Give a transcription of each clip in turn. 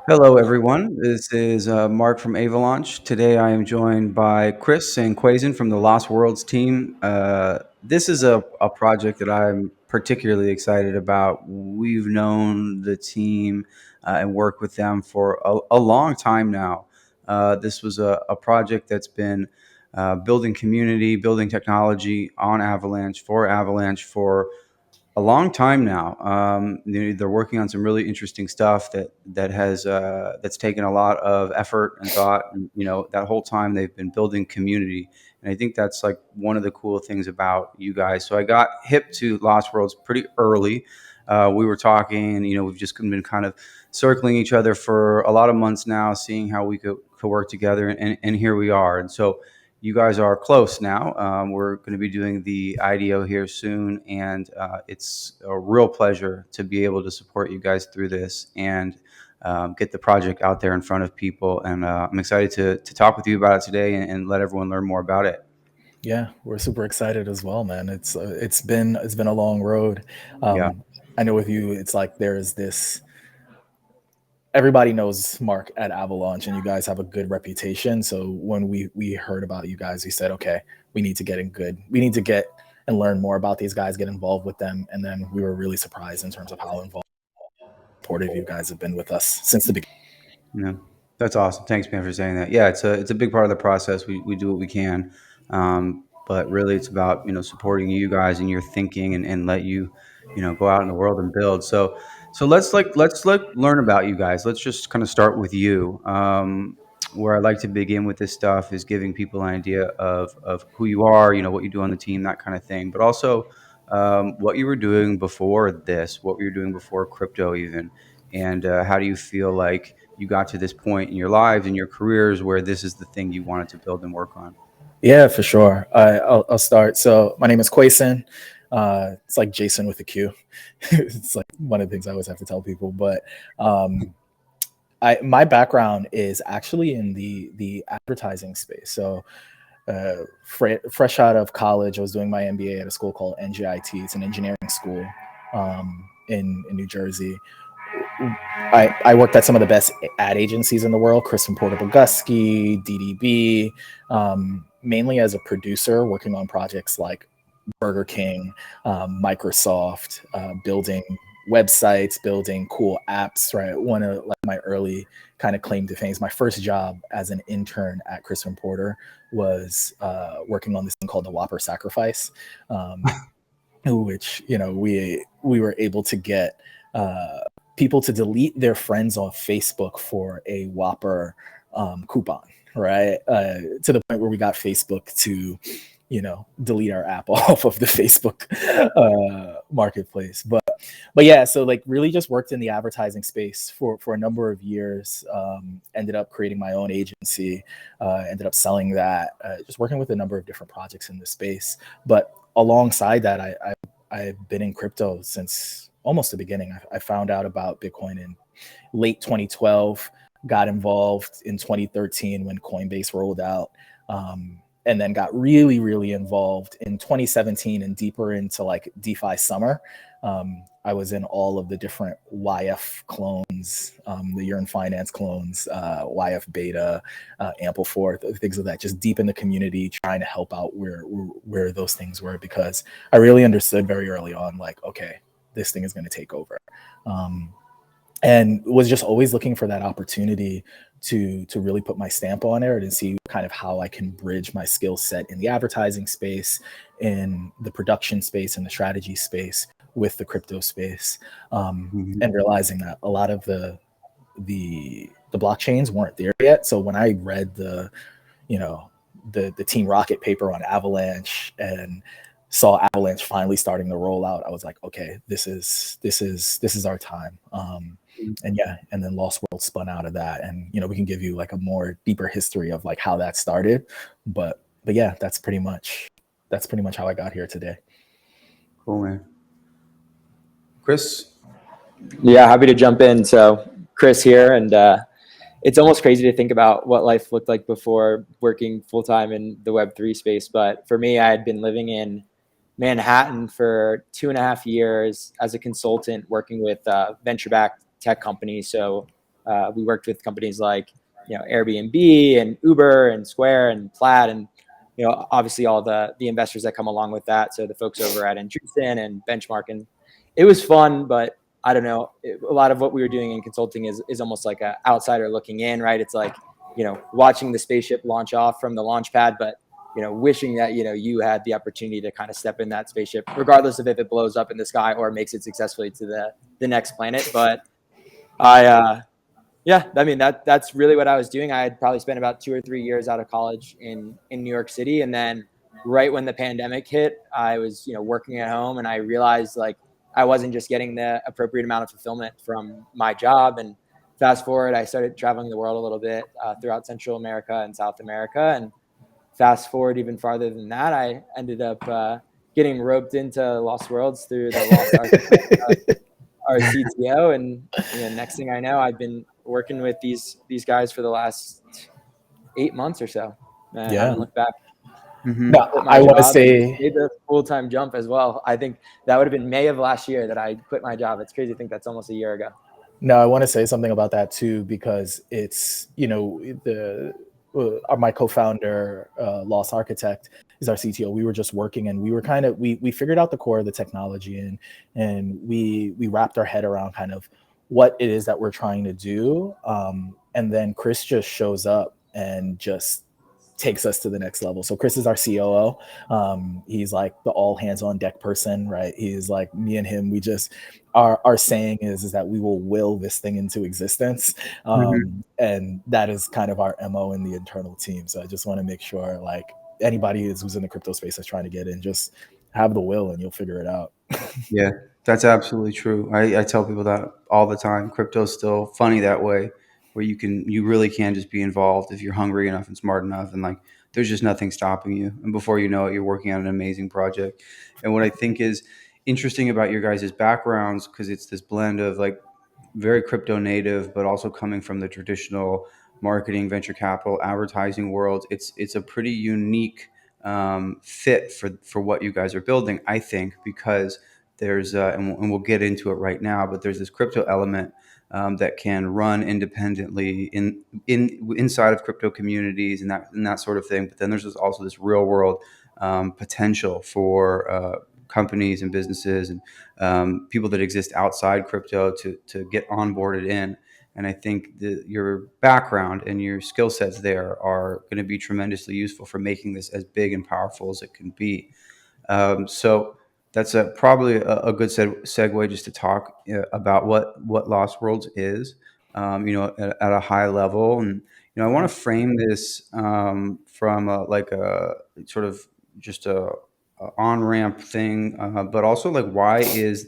Hello, everyone. This is Mark from Avalaunch. Today, I am joined by Chris and Quaison from the Lost Worlds team. This is a project that I'm particularly excited about. We've known the team and worked with them for a long time now. This was a project that's been building community, building technology on Avalanche for Avalanche for a long time now. They're working on some really interesting stuff that's taken a lot of effort and thought. And that whole time they've been building community, and I think that's like one of the cool things about you guys. So I got hip to Lost Worlds pretty early. We were talking, and we've just been kind of circling each other for a lot of months now, seeing how we could work together, and here we are. And so you guys are close now. We're going to be doing the IDO here soon, and it's a real pleasure to be able to support you guys through this and get the project out there in front of people. And I'm excited to talk with you about it today and let everyone learn more about it. Yeah, we're super excited as well, man. It's been a long road. Yeah. I know with you, it's like there's this. Everybody knows Mark at Avalaunch, and you guys have a good reputation. So when we heard about you guys, we said, okay, we need to get in good. We need to get and learn more about these guys, get involved with them, and then we were really surprised in terms of how involved, supportive you guys have been with us since the beginning. Yeah, that's awesome. Thanks, man, for saying that. Yeah, it's a big part of the process. We do what we can, but really, it's about supporting you guys and your thinking and let you go out in the world and build. So let's learn about you guys. Let's just kind of start with you. Where I like to begin with this stuff is giving people an idea of who you are, what you do on the team, that kind of thing, but also what you were doing before this, what you were doing before crypto, even, and how do you feel like you got to this point in your lives and your careers where this is the thing you wanted to build and work on? Yeah, for sure. I'll start. So my name is Quaison. It's like Jason with a Q. It's like one of the things I always have to tell people. But um, my background is actually in the advertising space. So fresh out of college, I was doing my MBA at a school called NGIT. It's an engineering school in New Jersey. I worked at some of the best ad agencies in the world, Chris and Porter Bogusky, DDB, mainly as a producer, working on projects like Burger King, Microsoft, building websites, building cool apps. Right, one of like my early kind of claim to fame is my first job as an intern at Chris and Porter was working on this thing called the Whopper Sacrifice, which we were able to get uh, people to delete their friends on Facebook for a Whopper coupon, right? To the point where we got Facebook to delete our app off of the Facebook marketplace. But yeah, so like really just worked in the advertising space for a number of years. Ended up creating my own agency. Ended up selling that. Just working with a number of different projects in the space. But alongside that, I've been in crypto since almost the beginning. I found out about Bitcoin in late 2012. Got involved in 2013 when Coinbase rolled out. And then got really, really involved in 2017 and deeper into like DeFi summer. I was in all of the different YF clones, the Yearn Finance clones, YF Beta, Ample4, things of that, just deep in the community, trying to help out where those things were, because I really understood very early on, like, okay, this thing is going to take over. And was just always looking for that opportunity to really put my stamp on it and see kind of how I can bridge my skill set in the advertising space, in the production space, and the strategy space with the crypto space, Mhm. and realizing that a lot of the blockchains weren't there yet. So when I read you know the Team Rocket paper on Avalanche and saw Avalanche finally starting to roll out, I was like, okay, this is our time. And yeah, and then Lost World spun out of that, and we can give you like a more deeper history of like how that started, but yeah, that's pretty much how I got here today. Cool, man. Chris? Yeah, happy to jump in. So, Chris here, and it's almost crazy to think about what life looked like before working full time in the Web3 space. But for me, I had been living in Manhattan for 2.5 years as a consultant, working with venture backed tech companies. So, We worked with companies like, Airbnb and Uber and Square and Plaid, and obviously all the investors that come along with that. So the folks over at Intrusion and Benchmark, and it was fun, but I don't know. A lot of what we were doing in consulting is almost like an outsider looking in, right? It's like, watching the spaceship launch off from the launch pad, but wishing that you had the opportunity to kind of step in that spaceship, regardless of if it blows up in the sky or makes it successfully to the next planet. But yeah, I mean that's really what I was doing. I had probably spent about 2 or 3 years out of college in New York City, and then right when the pandemic hit, I was working at home, and I realized like I wasn't just getting the appropriate amount of fulfillment from my job. And fast forward, I started traveling the world a little bit throughout Central America and South America, and fast forward even farther than that, I ended up getting roped into Lost Worlds through the Lost Ark, our CTO, and next thing I know, I've been working with these guys for the last 8 months or so. I haven't looked back. Mm-hmm. I want to say made the full-time jump as well. I think that would have been May of last year that I quit my job. It's crazy to think that's almost a year ago. No, I want to say something about that too, because it's, my co-founder, Lost Architect, is our CTO. We were just working, and we were kind of, we figured out the core of the technology, and we wrapped our head around kind of what it is that we're trying to do. And then Chris just shows up and just takes us to the next level. So Chris is our COO. He's like the all hands on deck person, right? He's like, me and him, we just, our saying is that we will will this thing into existence. And that is kind of our MO in the internal team. So I just want to make sure like anybody who's in the crypto space that's trying to get in, just have the will and you'll figure it out. Yeah, that's absolutely true. I tell people that all the time. Crypto's still funny that way, where you really can just be involved if you're hungry enough and smart enough, and like there's just nothing stopping you. And before you know it, you're working on an amazing project. And what I think is interesting about your guys' backgrounds, because it's this blend of like very crypto native, but also coming from the traditional marketing, venture capital, advertising world. It's a pretty unique fit for what you guys are building, I think, because there's and we'll get into it right now, but there's this crypto element that can run independently inside of crypto communities and that sort of thing. But then there's also this real world potential for companies and businesses and people that exist outside crypto to get onboarded in. And I think your background and your skill sets there are going to be tremendously useful for making this as big and powerful as it can be. So that's probably a good segue just to talk about what Lost Worlds is, at a high level. And, I want to frame this from like a sort of just a on-ramp thing, but also like why is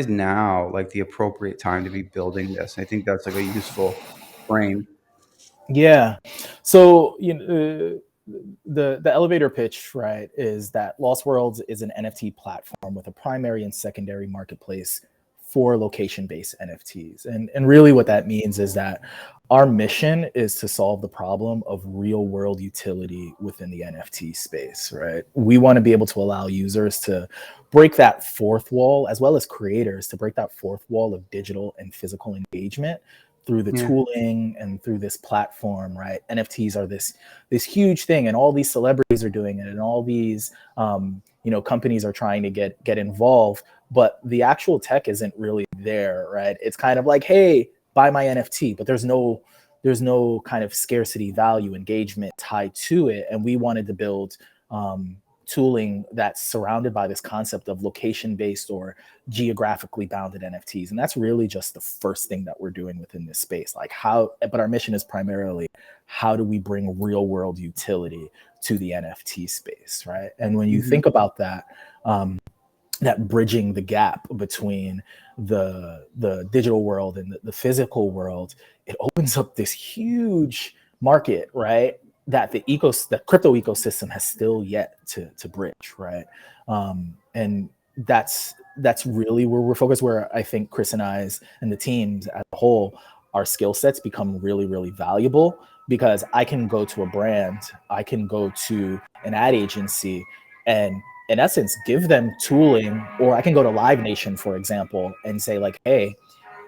now like the appropriate time to be building this? I think that's like a useful frame. Yeah. So, the elevator pitch, right, is that Lost Worlds is an NFT platform with a primary and secondary marketplace for location-based NFTs. And really what that means is that our mission is to solve the problem of real-world utility within the NFT space, right? We want to be able to allow users to break that fourth wall, as well as creators to break that fourth wall of digital and physical engagement through the tooling and through this platform, right? NFTs are this huge thing, and all these celebrities are doing it, and all these companies are trying to get involved, but the actual tech isn't really there, right? It's kind of like, hey, buy my NFT, but there's no kind of scarcity value engagement tied to it, and we wanted to build tooling that's surrounded by this concept of location-based or geographically bounded NFTs. And that's really just the first thing that we're doing within this space. But our mission is primarily, how do we bring real world utility to the NFT space, right? And when you think about that, that bridging the gap between the digital world and the physical world, it opens up this huge market, right? That the crypto ecosystem has still yet to bridge, right? And that's really where we're focused, where I think Chris and I's and the teams as a whole, our skill sets become really, really valuable, because I can go to a brand, I can go to an ad agency, and in essence, give them tooling, or I can go to Live Nation, for example, and say like, hey,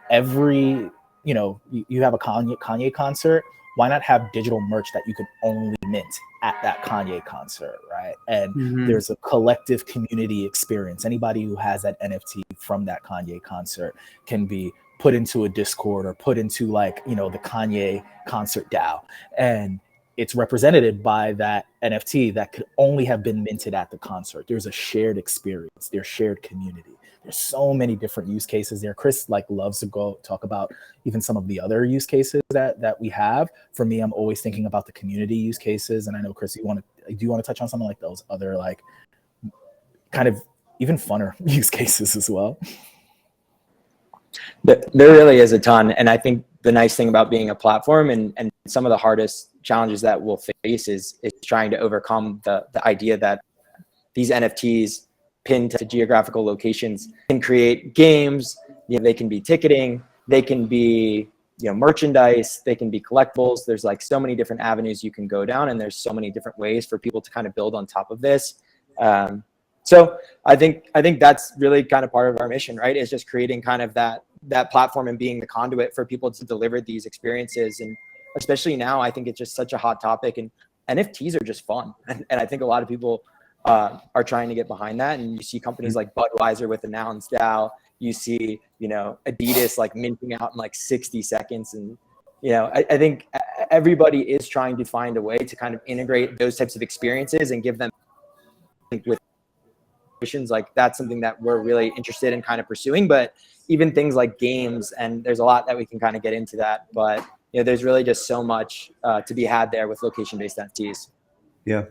every you have a Kanye concert. Why not have digital merch that you could only mint at that Kanye concert, right? And Mhm. there's a collective community experience. Anybody who has that NFT from that Kanye concert can be put into a Discord or put into like, the Kanye concert DAO. And it's represented by that NFT that could only have been minted at the concert. There's a shared experience, there's shared community. There's so many different use cases there. Chris like loves to go talk about even some of the other use cases that we have. For me, I'm always thinking about the community use cases. And I know, Chris, do you want to touch on something like those other like kind of even funner use cases as well? There really is a ton. And I think the nice thing about being a platform and some of the hardest challenges that we'll face is trying to overcome the idea that these NFTs pinned to geographical locations can create games. They can be ticketing, they can be merchandise, they can be collectibles. There's like so many different avenues you can go down, and there's so many different ways for people to kind of build on top of this. So I think that's really kind of part of our mission, right? Is just creating kind of that platform and being the conduit for people to deliver these experiences. And especially now, I think it's just such a hot topic, and NFTs are just fun. And I think a lot of people are trying to get behind that. And you see companies like Budweiser with announced DAO. You see, Adidas like minting out in like 60 seconds. And, I think everybody is trying to find a way to kind of integrate those types of experiences and give them with like that's something that we're really interested in kind of pursuing. But even things like games, and there's a lot that we can kind of get into that, but there's really just so much to be had there with location-based NFTs. Yeah.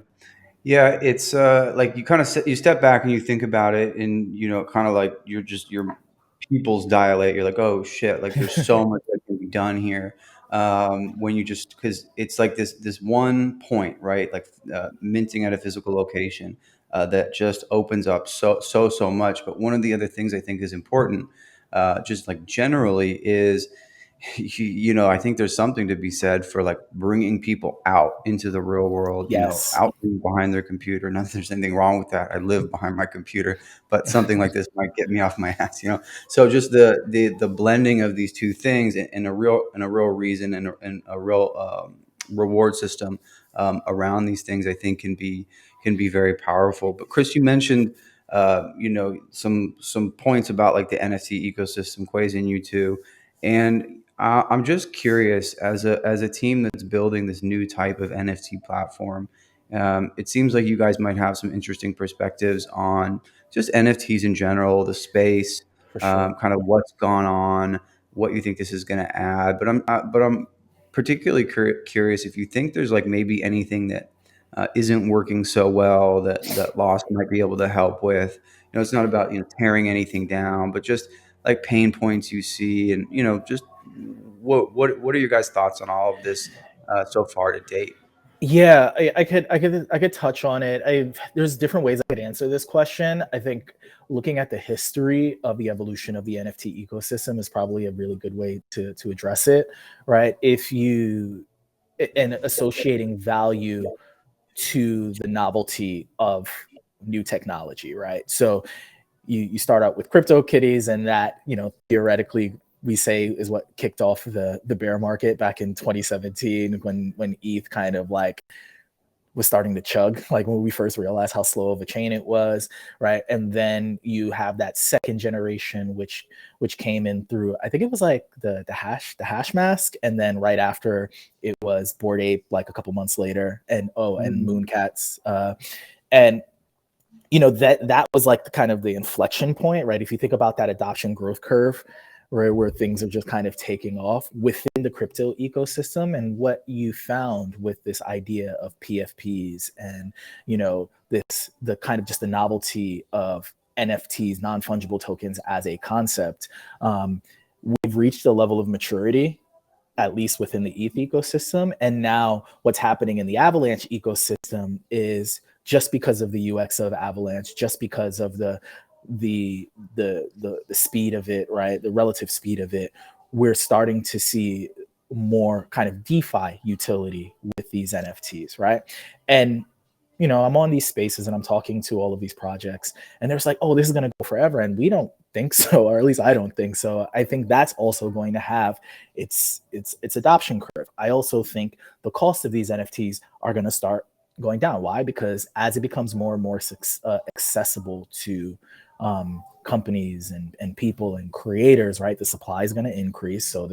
Yeah, it's like you kind of you step back and you think about it, and kind of like your pupils dilate. You're like, oh shit, like there's so much that can be done here. When you just because it's like this one point, right? Like minting at a physical location that just opens up so much. But one of the other things I think is important, just like generally, is I think there's something to be said for like bringing people out into the real world, Yes. out behind their computer. Not that there's anything wrong with that. I live behind my computer, but something like this might get me off my ass. So just the blending of these two things and a real reason and a real reward system around these things, I think can be very powerful. But Chris, you mentioned some points about like the NFT ecosystem, Quaison, you too. And I'm just curious, as a team that's building this new type of NFT platform, it seems like you guys might have some interesting perspectives on just NFTs in general, the space, For sure. kind of what's gone on, what you think this is going to add. But I'm particularly curious if you think there's like maybe anything that isn't working so well that Lost might be able to help with. It's not about tearing anything down, but just like pain points you see, and just what are your guys' thoughts on all of this so far to date? Yeah, I could touch on it. There's different ways I could answer this question. I think looking at the history of the evolution of the NFT ecosystem is probably a really good way to address it, right? If you and associating value to the novelty of new technology, right? So you start out with crypto kitties, and that theoretically we say is what kicked off the bear market back in 2017 when ETH kind of like was starting to chug, like when we first realized how slow of a chain it was, right? And then you have that second generation which came in through, I think it was like the hash mask, and then right after it was Bored Ape like a couple months later, and and Mooncats, and that was like the kind of the inflection point, right? If you think about that adoption growth curve, right, where things are just kind of taking off within the crypto ecosystem. And what you found with this idea of PFPs and the kind of just the novelty of NFTs, non-fungible tokens as a concept, we've reached a level of maturity, at least within the ETH ecosystem. And now what's happening in the Avalanche ecosystem is, just because of the UX of Avalanche, just because of the speed of it, right? The relative speed of it, we're starting to see more kind of DeFi utility with these NFTs, right? And I'm on these spaces and I'm talking to all of these projects, and there's like, oh, this is going to go forever. And we don't think so, or at least I don't think so. I think that's also going to have its adoption curve. I also think the cost of these NFTs are going to start going down. Why? Because as it becomes more and more accessible to companies and people and creators, right, the supply is going to increase. So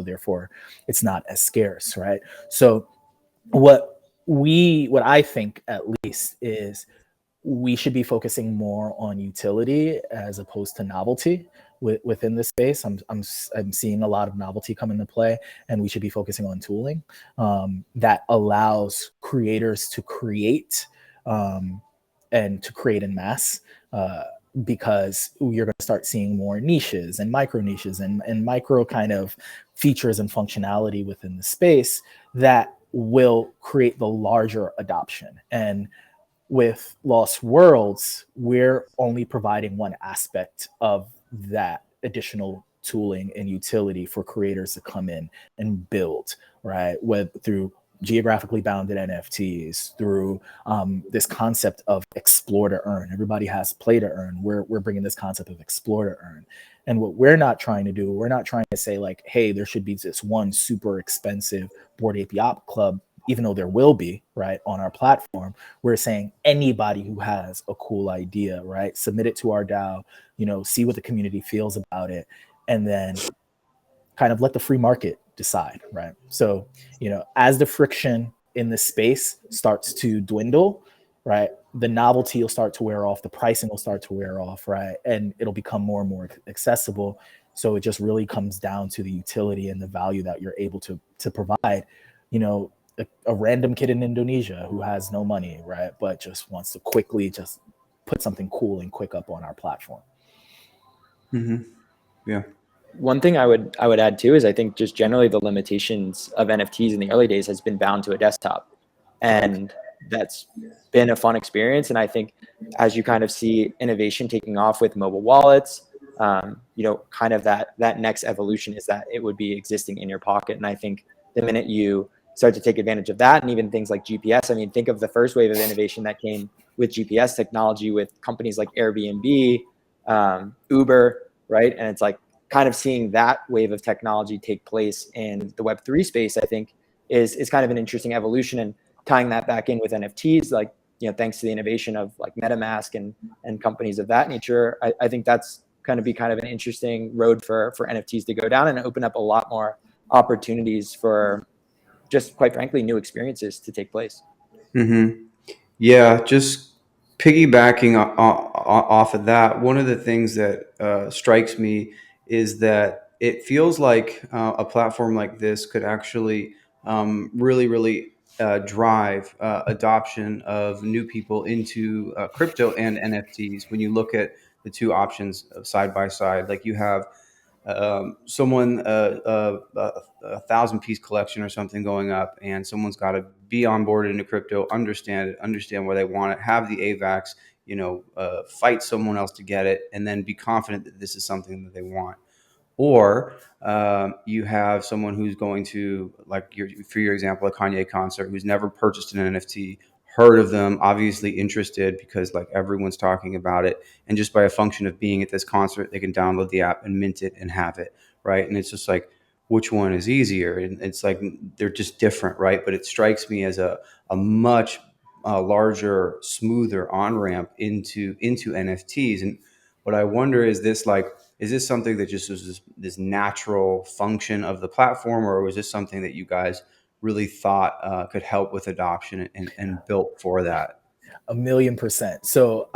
therefore, it's not as scarce, right? So what I think at least is we should be focusing more on utility as opposed to novelty within the space. I'm seeing a lot of novelty come into play, and we should be focusing on tooling that allows creators to create and to create in mass. Because you're going to start seeing more niches and micro niches and micro kind of features and functionality within the space that will create the larger adoption. And with Lost Worlds, we're only providing one aspect of that additional tooling and utility for creators to come in and build, right? Through geographically bounded NFTs, through this concept of explore to earn. Everybody has play to earn. We're bringing this concept of explore to earn. And what we're not trying to do, we're not trying to say like, hey, there should be this one super expensive Bored Ape Yacht Club, even though there will be, right, on our platform. We're saying anybody who has a cool idea, right, submit it to our DAO, see what the community feels about it, and then kind of let the free market decide, right? So, as the friction in the space starts to dwindle, right, the novelty will start to wear off, the pricing will start to wear off, right, and it'll become more and more accessible. So it just really comes down to the utility and the value that you're able to provide. A random kid in Indonesia who has no money, right, but just wants to quickly just put something cool and quick up on our platform. Mm-hmm. Yeah. One thing I would add too is I think just generally the limitations of NFTs in the early days has been bound to a desktop, and that's been a fun experience. And I think as you kind of see innovation taking off with mobile wallets, kind of that next evolution is that it would be existing in your pocket. And I think the minute you start to take advantage of that, and even things like GPS, I mean, think of the first wave of innovation that came with GPS technology with companies like Airbnb, Uber, right? And it's like, kind of seeing that wave of technology take place in the Web3 space, I think is kind of an interesting evolution. And tying that back in with NFTs, like, thanks to the innovation of like MetaMask and companies of that nature, I think that's going to be kind of an interesting road for NFTs to go down and open up a lot more opportunities for just, quite frankly, new experiences to take place. Mm-hmm. Yeah, just piggybacking off of that, one of the things that strikes me is that it feels like a platform like this could actually really, really drive adoption of new people into crypto and NFTs. When you look at the two options side by side, like you have someone a 1,000-piece collection or something going up, and someone's got to be on board into crypto, understand it, understand where they want it, have the AVAX, fight someone else to get it, and then be confident that this is something that they want. Or you have someone who's going to, like for your example, a Kanye concert, who's never purchased an NFT, heard of them, obviously interested because like everyone's talking about it, and just by a function of being at this concert, they can download the app and mint it and have it, right? And it's just like, which one is easier? And it's like they're just different, right? But it strikes me as a much larger, smoother on ramp into NFTs. And what I wonder is this something that just was this natural function of the platform, or was this something that you guys really thought could help with adoption and built for that? 1,000,000%. So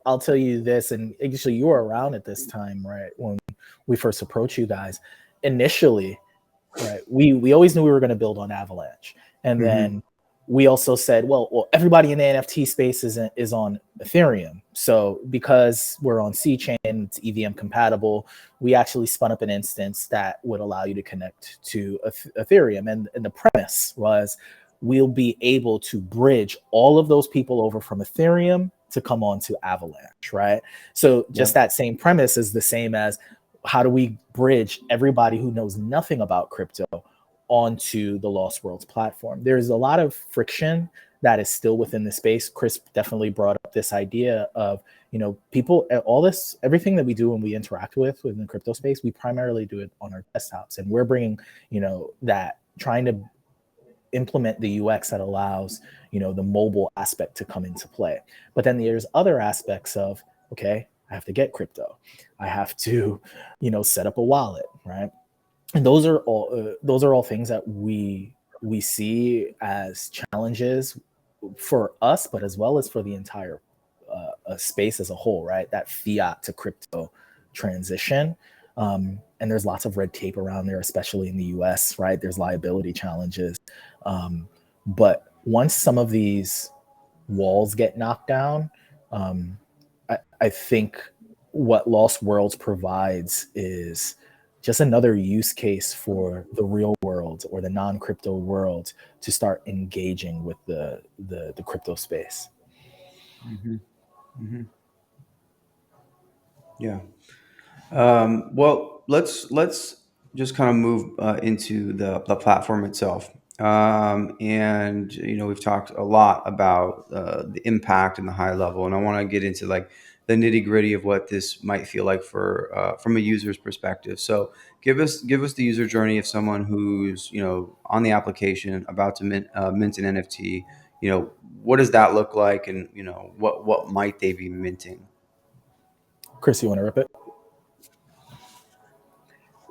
I'll tell you this, and actually you were around at this time, right, when we first approached you guys. Initially, right, we always knew we were going to build on Avalaunch, and then we also said, well, everybody in the NFT space is on Ethereum. So because we're on C chain, it's EVM compatible, we actually spun up an instance that would allow you to connect to Ethereum. And the premise was we'll be able to bridge all of those people over from Ethereum to come on to Avalaunch, right? So just that same premise is the same as how do we bridge everybody who knows nothing about crypto onto the Lost Worlds platform. There's a lot of friction that is still within the space. Chris definitely brought up this idea of, people, everything that we do when we interact within the crypto space, we primarily do it on our desktops, and we're bringing, that, trying to implement the UX that allows, the mobile aspect to come into play. But then there's other aspects of, okay, I have to get crypto, I have to, set up a wallet, right? And those are all things that we see as challenges for us, but as well as for the entire space as a whole, right? That fiat to crypto transition. And there's lots of red tape around there, especially in the US, right? There's liability challenges. But once some of these walls get knocked down, I think what Lost Worlds provides is just another use case for the real world or the non-crypto world to start engaging with the crypto space. Mm-hmm. Mm-hmm. Yeah. Well, let's just kind of move into the platform itself. And we've talked a lot about the impact and the high level, and I want to get into like the nitty gritty of what this might feel like for from a user's perspective. So give us the user journey of someone who's on the application about to mint an NFT. What does that look like, and what might they be minting? Chris, you want to rip it?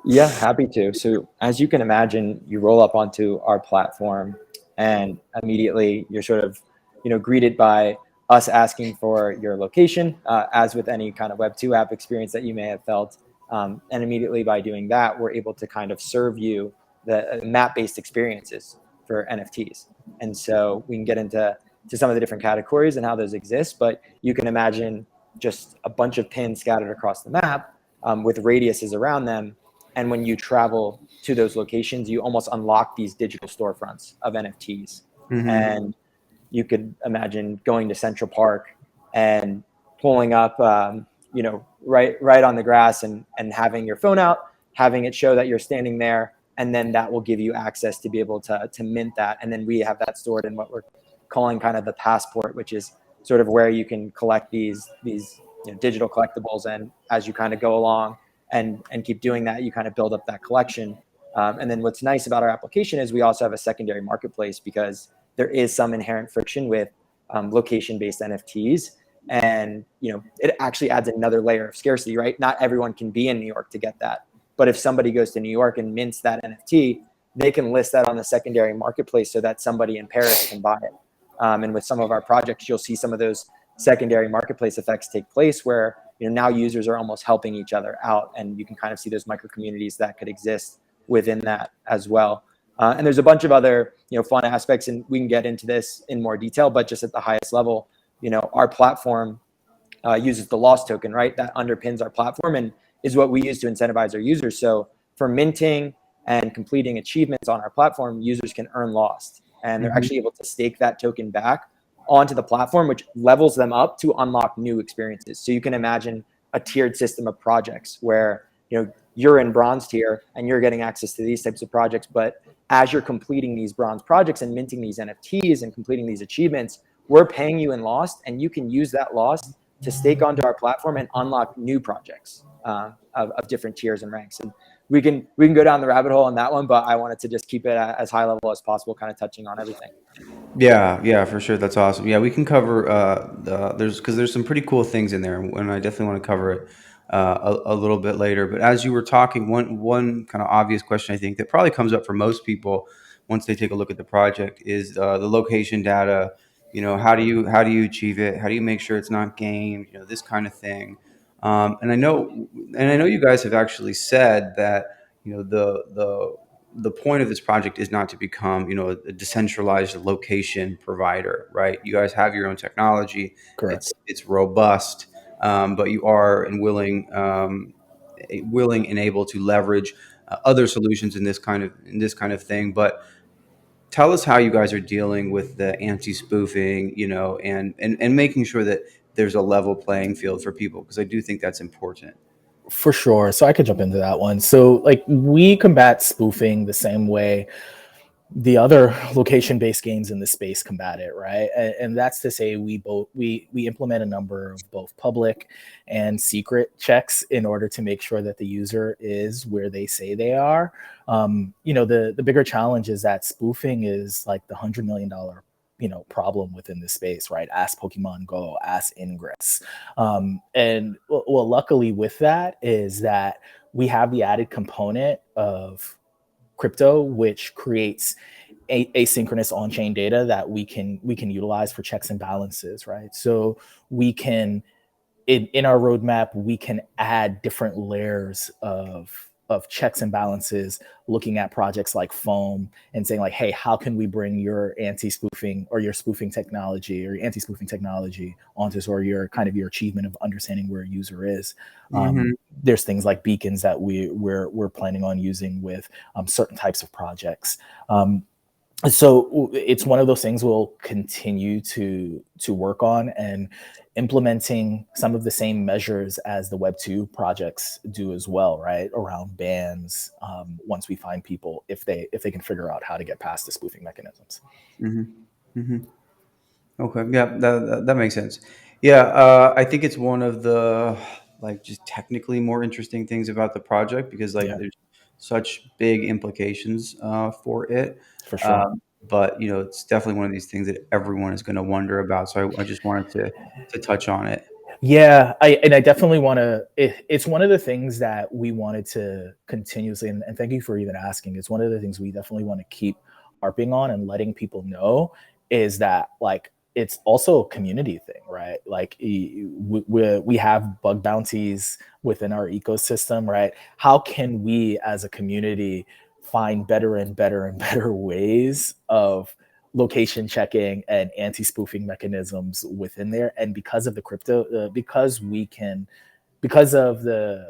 Yeah, happy to. So as you can imagine, you roll up onto our platform and immediately you're sort of, greeted by us asking for your location, as with any kind of Web2 app experience that you may have felt. And immediately by doing that, we're able to kind of serve you the map-based experiences for NFTs. And so we can get into some of the different categories and how those exist, but you can imagine just a bunch of pins scattered across the map with radiuses around them. And when you travel to those locations, you almost unlock these digital storefronts of NFTs. Mm-hmm. And you could imagine going to Central Park and pulling up, right on the grass and having your phone out, having it show that you're standing there. And then that will give you access to be able to mint that. And then we have that stored in what we're calling kind of the passport, which is sort of where you can collect these digital collectibles. And as you kind of go along, and keep doing that, you kind of build up that collection. And then what's nice about our application is we also have a secondary marketplace, because there is some inherent friction with location-based NFTs. And it actually adds another layer of scarcity, right? Not everyone can be in New York to get that. But if somebody goes to New York and mints that NFT, they can list that on the secondary marketplace so that somebody in Paris can buy it. And with some of our projects, you'll see some of those secondary marketplace effects take place where now users are almost helping each other out, and you can kind of see those micro communities that could exist within that as well. And there's a bunch of other fun aspects, and we can get into this in more detail, but just at the highest level, our platform uses the lost token, right? That underpins our platform and is what we use to incentivize our users. So for minting and completing achievements on our platform, users can earn lost, and they're actually able to stake that token back onto the platform, which levels them up to unlock new experiences. So you can imagine a tiered system of projects where you're in bronze tier and you're getting access to these types of projects. But as you're completing these bronze projects and minting these NFTs and completing these achievements, we're paying you in lost, and you can use that lost to stake onto our platform and unlock new projects of different tiers and ranks. And we can go down the rabbit hole on that one, but I wanted to just keep it as high level as possible, kind of touching on everything. Yeah, for sure. That's awesome. Yeah, we can cover there's some pretty cool things in there, and I definitely want to cover it a little bit later. But as you were talking, one kind of obvious question I think that probably comes up for most people once they take a look at the project is the location data. How do you achieve it? How do you make sure it's not gamed? This kind of thing. And I know you guys have actually said that the point of this project is not to become a decentralized location provider, right? You guys have your own technology. Correct. It's robust, but you are willing and able to leverage other solutions in this kind of thing. But tell us how you guys are dealing with the anti-spoofing, and making sure that there's a level playing field for people, because I do think that's important. For sure. So I could jump into that one. So like we combat spoofing the same way the other location-based games in the space combat it, right? And that's to say we implement a number of both public and secret checks in order to make sure that the user is where they say they are. The bigger challenge is that spoofing is like the $100 million problem within the space, right? Ask Pokemon Go, ask Ingress. And well, luckily with that is that we have the added component of crypto, which creates asynchronous on-chain data that we can utilize for checks and balances, right? So we can in our roadmap we can add different layers of checks and balances, looking at projects like Foam and saying like, hey, how can we bring your anti-spoofing or your spoofing technology or your anti-spoofing technology onto this, or your kind of your achievement of understanding where a user is. Mm-hmm. There's things like beacons that we're planning on using with certain types of projects. So it's one of those things we'll continue to work on, and implementing some of the same measures as the Web2 projects do as well, right? Around bans, once we find people, if they can figure out how to get past the spoofing mechanisms. Mm-hmm. Mm-hmm. Okay, yeah, that makes sense. Yeah, I think it's one of the like just technically more interesting things about the project because like Yeah, there's such big implications for it. for sure. But it's definitely one of these things that everyone is going to wonder about. So I just wanted to touch on it. Yeah, I definitely want to. It's one of the things that we wanted to continuously, and thank you for even asking. It's one of the things we definitely want to keep harping on and letting people know is that like it's also a community thing, right? Like we have bug bounties within our ecosystem, right? How can we as a community find better and better and better ways of location checking and anti-spoofing mechanisms within there? And because of the crypto, because of the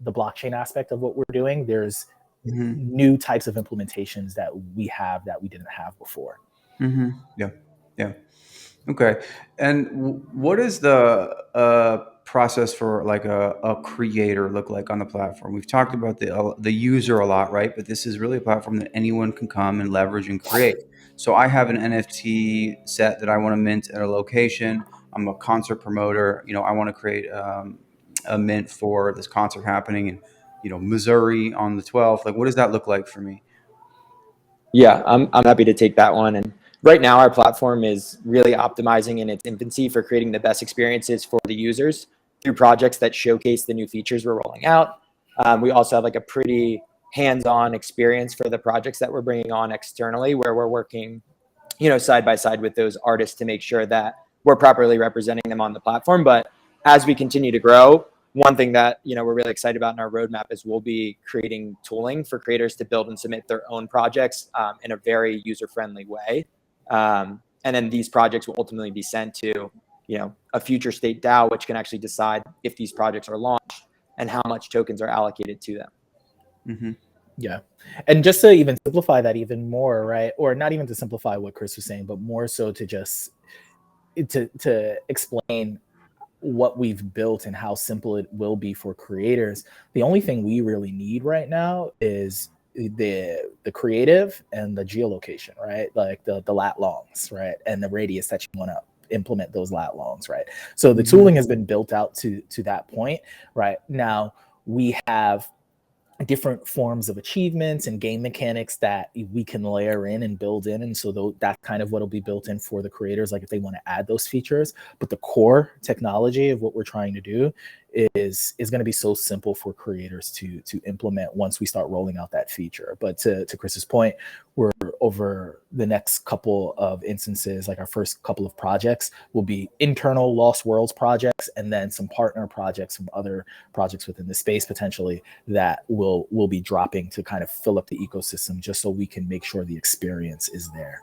blockchain aspect of what we're doing, there's Hmm. new types of implementations that we have that we didn't have before. Hmm. Yeah, yeah. Okay. And what is the process for like a creator look like on the platform? We've talked about the user a lot, right? But this is really a platform that anyone can come and leverage and create. So I have an NFT set that I want to mint at a location. I'm a concert promoter. I want to create a mint for this concert happening in Missouri on the 12th. Like, what does that look like for me? Yeah, I'm happy to take that one. And right now, our platform is really optimizing in its infancy for creating the best experiences for the users through projects that showcase the new features we're rolling out. We also have like a pretty hands-on experience for the projects that we're bringing on externally, where we're working, side by side with those artists to make sure that we're properly representing them on the platform. But as we continue to grow, one thing that we're really excited about in our roadmap is we'll be creating tooling for creators to build and submit their own projects in a very user-friendly way. And then these projects will ultimately be sent to a future state DAO, which can actually decide if these projects are launched and how much tokens are allocated to them. Hmm. Yeah. And just to even simplify that even more, right? Or not even to simplify what Chris was saying, but more so to just to explain what we've built and how simple it will be for creators. The only thing we really need right now is the creative and the geolocation, right? Like the lat longs, right? And the radius that you want to implement those lat longs, right? So the Hmm. tooling has been built out to that point, right? Now we have different forms of achievements and game mechanics that we can layer in and build in, and so that's kind of what will be built in for the creators, like if they want to add those features. But the core technology of what we're trying to do is going to be so simple for creators to implement once we start rolling out that feature. But to Chris's point, we're over the next couple of instances, like our first couple of projects will be internal Lost Worlds projects, and then some partner projects from other projects within the space potentially that will be dropping to kind of fill up the ecosystem, just so we can make sure the experience is there.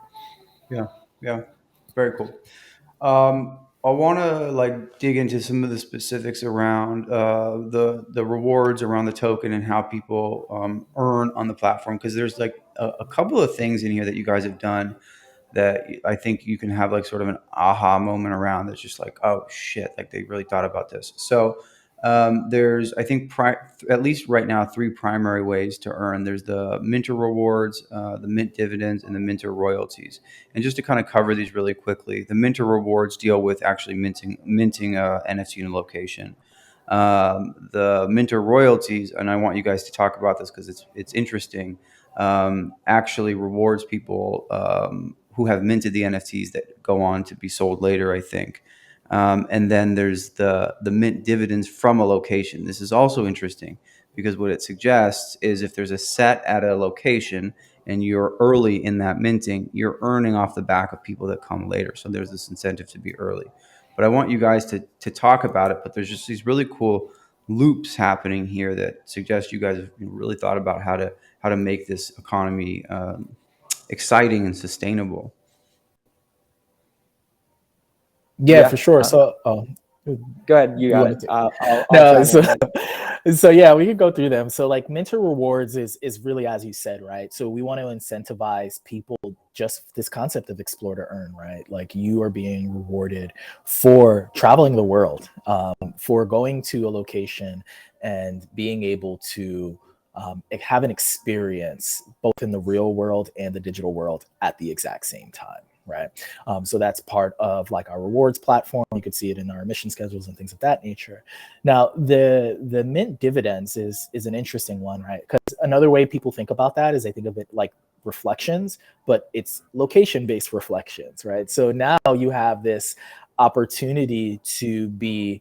Yeah, yeah, very cool. I want to like dig into some of the specifics around the rewards around the token and how people earn on the platform because there's like a couple of things in here that you guys have done that I think you can have like sort of an aha moment around that's just like, oh shit, like they really thought about this. So There's, I think, at least right now, three primary ways to earn. There's the minter rewards, the mint dividends, and the minter royalties. And just to kind of cover these really quickly, the minter rewards deal with actually minting NFT in a location. The minter royalties, and I want you guys to talk about this because it's interesting. Actually rewards people who have minted the NFTs that go on to be sold later, I think. And then there's the mint dividends from a location. This is also interesting because what it suggests is if there's a set at a location and you're early in that minting, you're earning off the back of people that come later. So there's this incentive to be early. But I want you guys to talk about it. But there's just these really cool loops happening here that suggest you guys have really thought about how to make this economy exciting and sustainable. Yeah, for sure. So, go ahead. You got it. No, so yeah, we can go through them. So like mentor rewards is really, as you said, right? So we want to incentivize people, just this concept of explore to earn, right? Like you are being rewarded for traveling the world, for going to a location and being able to have an experience both in the real world and the digital world at the exact same time. Right. So that's part of like our rewards platform. You could see it in our mission schedules and things of that nature. Now, the mint dividends is an interesting one, right? Because another way people think about that is they think of it like reflections, but it's location-based reflections, right? So now you have this opportunity to be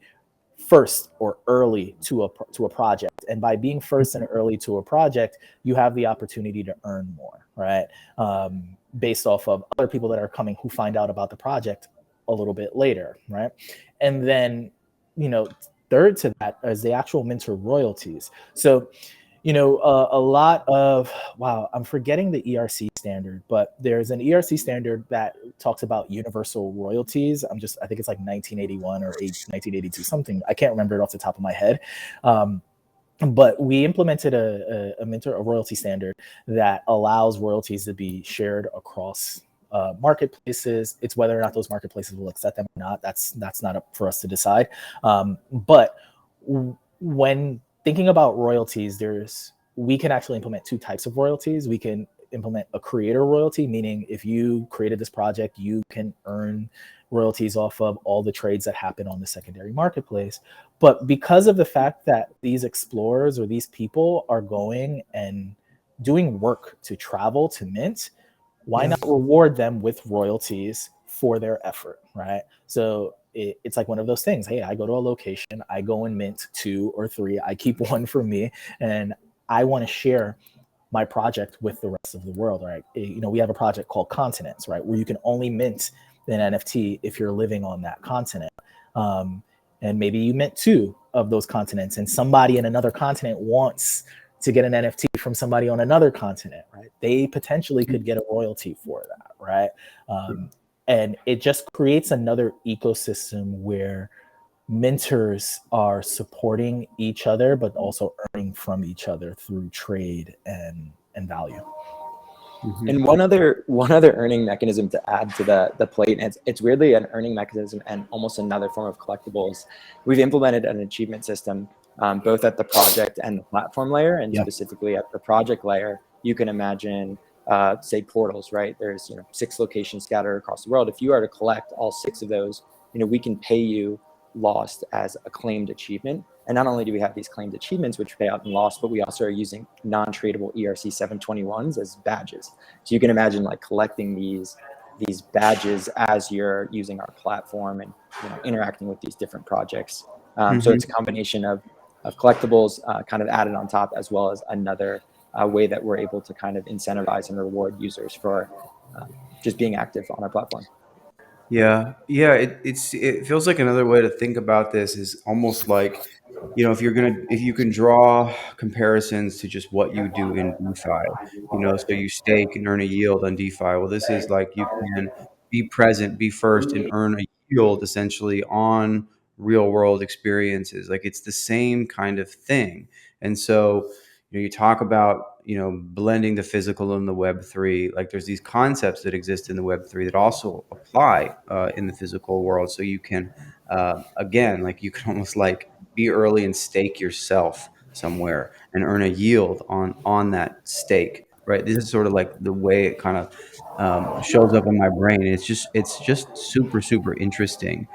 first or early to a project, and by being first and early to a project, you have the opportunity to earn more, right? Based off of other people that are coming who find out about the project a little bit later, right? And then, third to that is the actual minter royalties. So, a lot of, wow, I'm forgetting the ERC standard, but there's an ERC standard that talks about universal royalties. I think it's like 1981 or 1982, something. I can't remember it off the top of my head. But we implemented a royalty standard that allows royalties to be shared across marketplaces. It's whether or not those marketplaces will accept them or not. That's not up for us to decide. But when thinking about royalties, we can actually implement two types of royalties. We can implement a creator royalty, meaning if you created this project, you can earn royalties off of all the trades that happen on the secondary marketplace. But because of the fact that these explorers or these people are going and doing work to travel to mint, why not reward them with royalties for their effort, right? So it's like one of those things. Hey, I go to a location, I go and mint 2 or 3, I keep one for me, and I want to share my project with the rest of the world, right? We have a project called Continents, right, where you can only mint an NFT if you're living on that continent. And maybe you mint 2 of those continents, and somebody in another continent wants to get an NFT from somebody on another continent, right? They potentially could get a royalty for that, right? And it just creates another ecosystem where mentors are supporting each other, but also earning from each other through trade and value. Mm-hmm. And one other earning mechanism to add to the plate, and it's weirdly an earning mechanism and almost another form of collectibles. We've implemented an achievement system both at the project and the platform layer, and specifically at the project layer. You can imagine, say, portals, right? There's 6 locations scattered across the world. If you are to collect all 6 of those, we can pay you lost as a claimed achievement. And not only do we have these claimed achievements, which pay out in lost, but we also are using non-tradable ERC 721s as badges. So you can imagine like collecting these badges as you're using our platform and interacting with these different projects. So it's a combination of collectibles kind of added on top, as well as another way that we're able to kind of incentivize and reward users for just being active on our platform. Yeah. It feels like another way to think about this is almost like, if you can draw comparisons to just what you do in DeFi, so you stake and earn a yield on DeFi. Well, this is like you can be present, be first, and earn a yield essentially on real world experiences. Like it's the same kind of thing. And so, you talk about, blending the physical and the Web3. Like there's these concepts that exist in the Web3 that also apply in the physical world. So you can, again, like you can almost like be early and stake yourself somewhere and earn a yield on that stake, right? This is sort of like the way it kind of shows up in my brain. It's just super super interesting.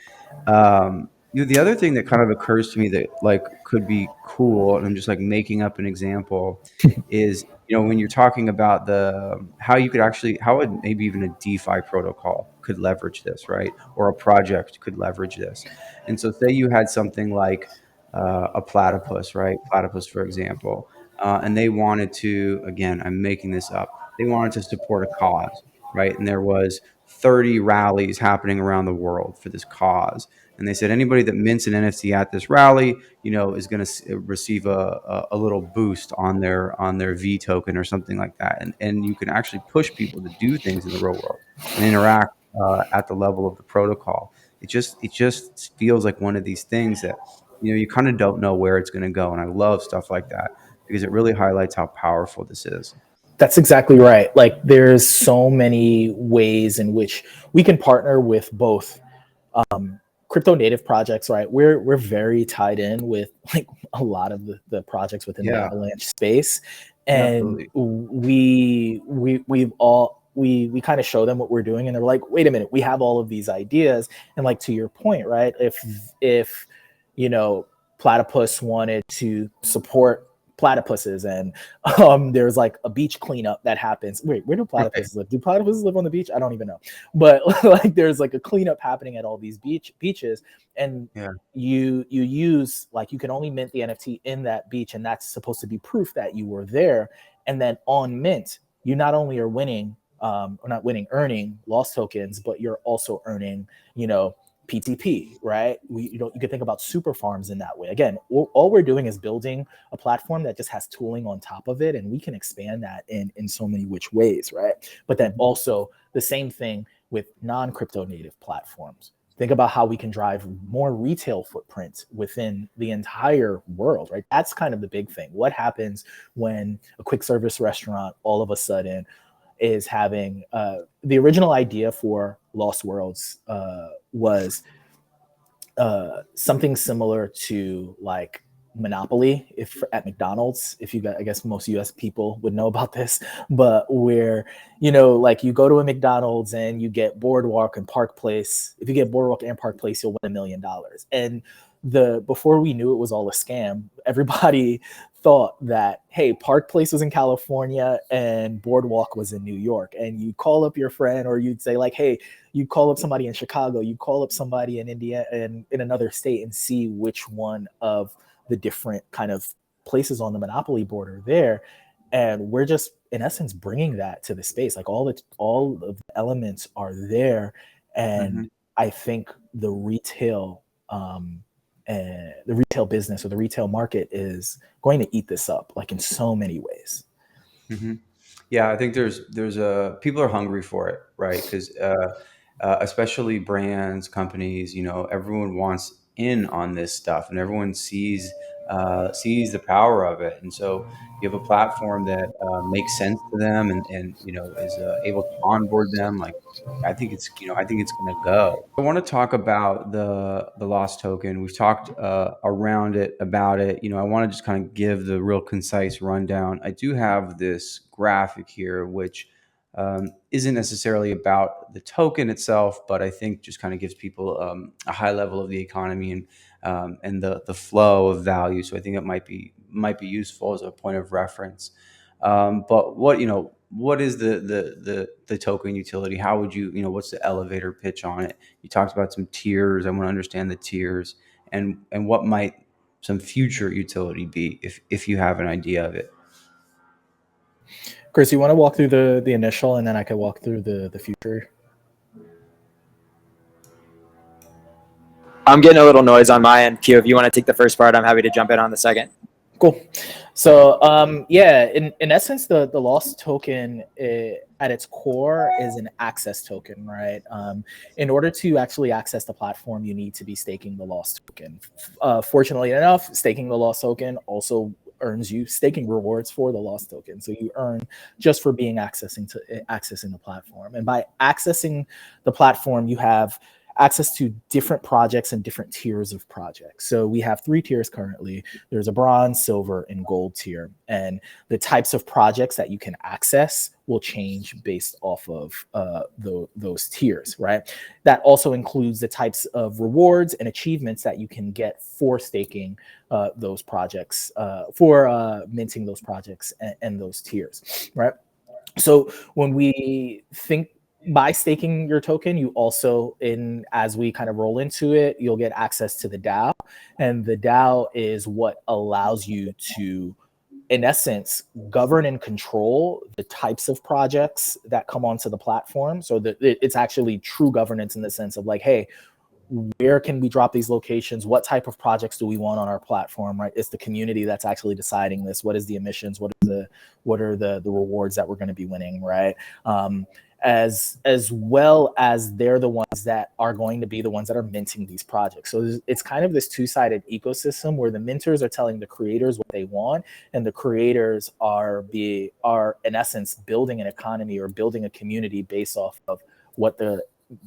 The other thing that kind of occurs to me that like could be cool, and I'm just like making up an example, is when you're talking about the how you could actually how would maybe even a DeFi protocol could leverage this, right? Or a project could leverage this. And so, say you had something like a platypus, right? Platypus, for example, and they wanted to, again, I'm making this up. They wanted to support a cause, right? And there was 30 rallies happening around the world for this cause, and they said anybody that mints an NFT at this rally, is going to receive a little boost on their V token or something like that, and you can actually push people to do things in the real world and interact at the level of the protocol. It just feels like one of these things that you kind of don't know where it's going to go, and I love stuff like that because it really highlights how powerful this is. That's exactly right. Like there's so many ways in which we can partner with both crypto native projects, right? We're very tied in with like a lot of the projects within the Yeah, Avalaunch space, yeah, and absolutely. we kind of show them what we're doing, and they're like, wait a minute, we have all of these ideas, and like to your point, right? If Platypus wanted to support platypuses and there's like a beach cleanup that happens. Wait, where do Right. platypuses live? Do platypuses live on the beach? I don't even know. But like there's like a cleanup happening at all these beaches, and Yeah. you use like you can only mint the NFT in that beach, and that's supposed to be proof that you were there. And then on mint, you not only are winning or not winning, earning lost tokens, but you're also earning, PTP, right? You could think about super farms in that way. Again, all we're doing is building a platform that just has tooling on top of it, and we can expand that in so many which ways, right? But then also the same thing with non-crypto native platforms. Think about how we can drive more retail footprint within the entire world, right? That's kind of the big thing. What happens when a quick service restaurant all of a sudden is having the original idea for Lost Worlds was something similar to like Monopoly, if at McDonald's, if you got, I guess most US people would know about this, but where, like you go to a McDonald's and you get Boardwalk and Park Place. If you get Boardwalk and Park Place, you'll win $1 million. And before we knew it was all a scam, everybody thought that, hey, Park Place was in California and Boardwalk was in New York. And you call up your friend, or you'd say like, hey, you call up somebody in Chicago, you call up somebody in India and in another state, and see which one of the different kind of places on the monopoly board are there. And we're just in essence bringing that to the space. Like all of the elements are there, Hmm. and I think the retail business or the retail market is going to eat this up, like in so many ways. Hmm. Yeah, I think there's a people are hungry for it, right? Because especially brands, companies, everyone wants in on this stuff, and everyone sees the power of it. And so you have a platform that makes sense to them, and is able to onboard them. Like I think it's going to go. I want to talk about the lost token. We've talked around it about it. I want to just kind of give the real concise rundown. I do have this graphic here, which isn't necessarily about the token itself, but I think just kind of gives people a high level of the economy and the flow of value. So I think it might be useful as a point of reference. But what is the token utility? How would what's the elevator pitch on it? You talked about some tiers. I want to understand the tiers and what might some future utility be if you have an idea of it. Chris, you want to walk through the initial, and then I can walk through the future? I'm getting a little noise on my end. Q, if you want to take the first part, I'm happy to jump in on the second. Cool. So yeah, in essence, the lost token at its core is an access token, right? In order to actually access the platform, you need to be staking the lost token. Fortunately enough, staking the lost token also earns you staking rewards for the lost token. So you earn just for being accessing the platform. And by accessing the platform, you have access to different projects and different tiers of projects. So we have 3 tiers currently. There's a bronze, silver, and gold tier. And the types of projects that you can access will change based off of those tiers, right? That also includes the types of rewards and achievements that you can get for staking those projects, for minting those projects and those tiers, right? So when we think by staking your token, you also, as we kind of roll into it, you'll get access to the DAO, and the DAO is what allows you to, in essence, govern and control the types of projects that come onto the platform. So that it's actually true governance in the sense of like, hey, where can we drop these locations? What type of projects do we want on our platform, right? It's the community that's actually deciding this. What is the emissions? What are the rewards that we're going to be winning, right? As well as they're the ones that are going to be the ones that are minting these projects. So it's kind of this two-sided ecosystem where the minters are telling the creators what they want, and the creators are in essence building an economy or building a community based off of what the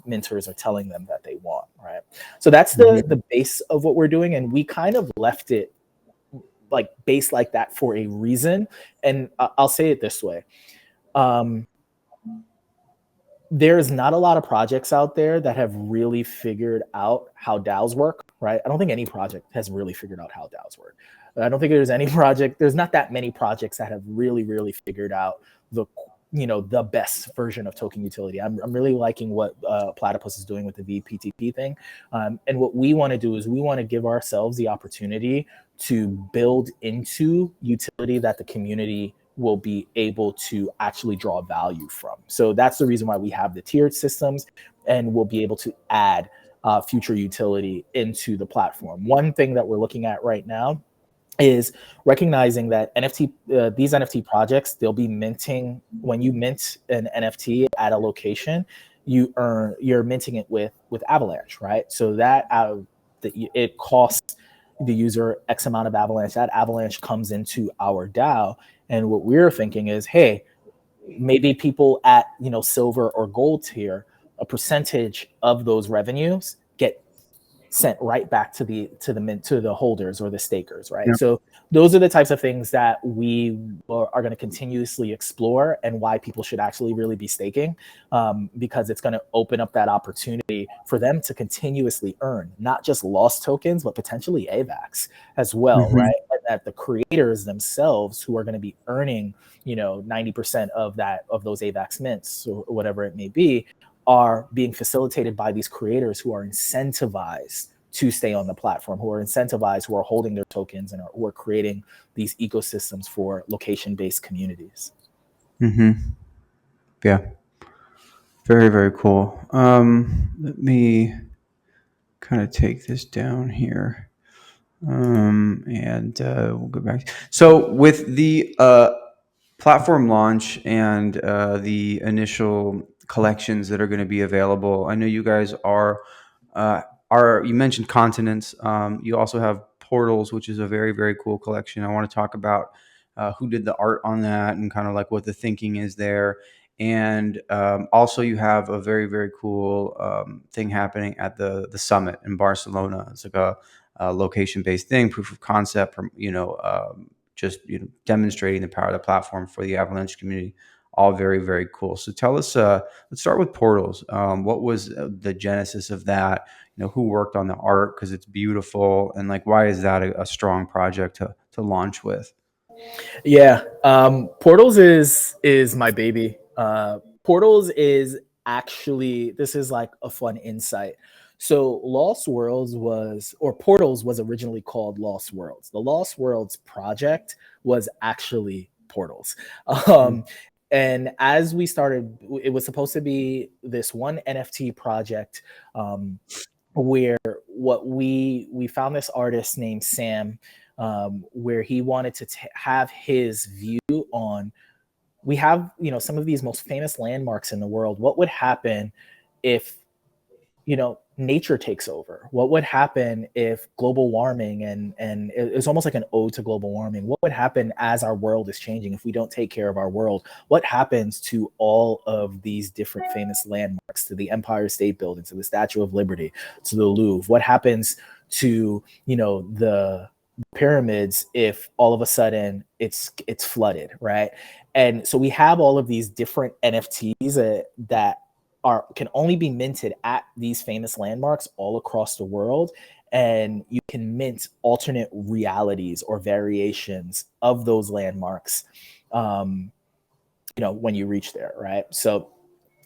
mentors are telling them that they want, right? So that's the base of what we're doing, and we kind of left it like based like that for a reason. And I'll say it this way: there's not a lot of projects out there that have really figured out how DAOs work, right? I don't think any project has really figured out how DAOs work. I don't think there's not that many projects that have really figured out the best version of token utility. I'm really liking what Platypus is doing with the VPTP thing. And what we want to do is we want to give ourselves the opportunity to build into utility that the community will be able to actually draw value from. So that's the reason why we have the tiered systems, and we'll be able to add future utility into the platform. One thing that we're looking at right now is recognizing that these NFT projects, they'll be minting. When you mint an NFT at a location, you're minting it with Avalaunch, right? So that it costs the user X amount of Avalaunch. That Avalaunch comes into our DAO, and what we're thinking is, hey, maybe people at silver or gold tier, a percentage of those revenues get sent right back to the holders or the stakers, right? Yeah. So those are the types of things that we are going to continuously explore, and why people should actually really be staking, because it's going to open up that opportunity for them to continuously earn not just lost tokens, but potentially AVAX as well, right? And that the creators themselves, who are going to be earning 90% of those AVAX mints or whatever it may be, are being facilitated by these creators who are incentivized to stay on the platform, who are incentivized, who are holding their tokens, and who are creating these ecosystems for location-based communities. Yeah. Very cool. Let me kind of take this down here. And we'll go back. So with the platform launch and the initial collections that are going to be available, I know you guys are you mentioned continents. You also have portals, which is a very cool collection. I want to talk about who did the art on that and kind of like what the thinking is there. And also you have a very cool thing happening at the summit in Barcelona. It's like a location-based thing, proof of concept, just demonstrating the power of the platform for the Avalaunch community. All very cool. So tell us, let's start with portals. What was the genesis of that? Who worked on the art, because it's beautiful, and like why is that a strong project to launch with? Yeah, Portals is my baby. Portals is actually, this is like a fun insight. So Portals was originally called Lost Worlds. The Lost Worlds project was actually Portals. And as we started, it was supposed to be this one NFT project, where we found this artist named Sam, where he wanted to have his view on, we have some of these most famous landmarks in the world. What would happen if nature takes over? What would happen if global warming, and it's almost like an ode to global warming, what would happen as our world is changing if we don't take care of our world? What happens to all of these different famous landmarks, to the Empire State Building, to the Statue of Liberty, to the Louvre? What happens to, you know, the pyramids if all of a sudden it's flooded, right? And so we have all of these different NFTs that can only be minted at these famous landmarks all across the world, and you can mint alternate realities or variations of those landmarks, you know, when you reach there, right? So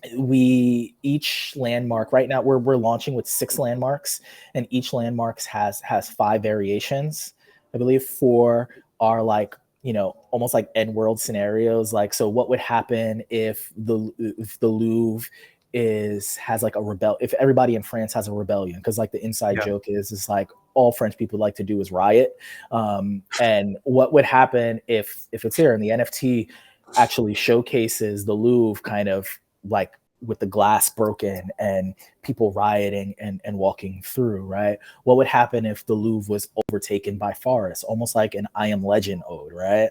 each landmark right now, we're launching with 6 landmarks, and each landmarks has 5 variations, I believe. 4 are like, you know, almost like end world scenarios. Like, so what would happen if the Louvre has like a if everybody in France has a rebellion? Because like the inside joke is like all French people like to do is riot. And what would happen if it's here, and the NFT actually showcases the Louvre kind of like with the glass broken and people rioting and walking through, right? What would happen if the Louvre was overtaken by forests, almost like an I Am Legend ode, right?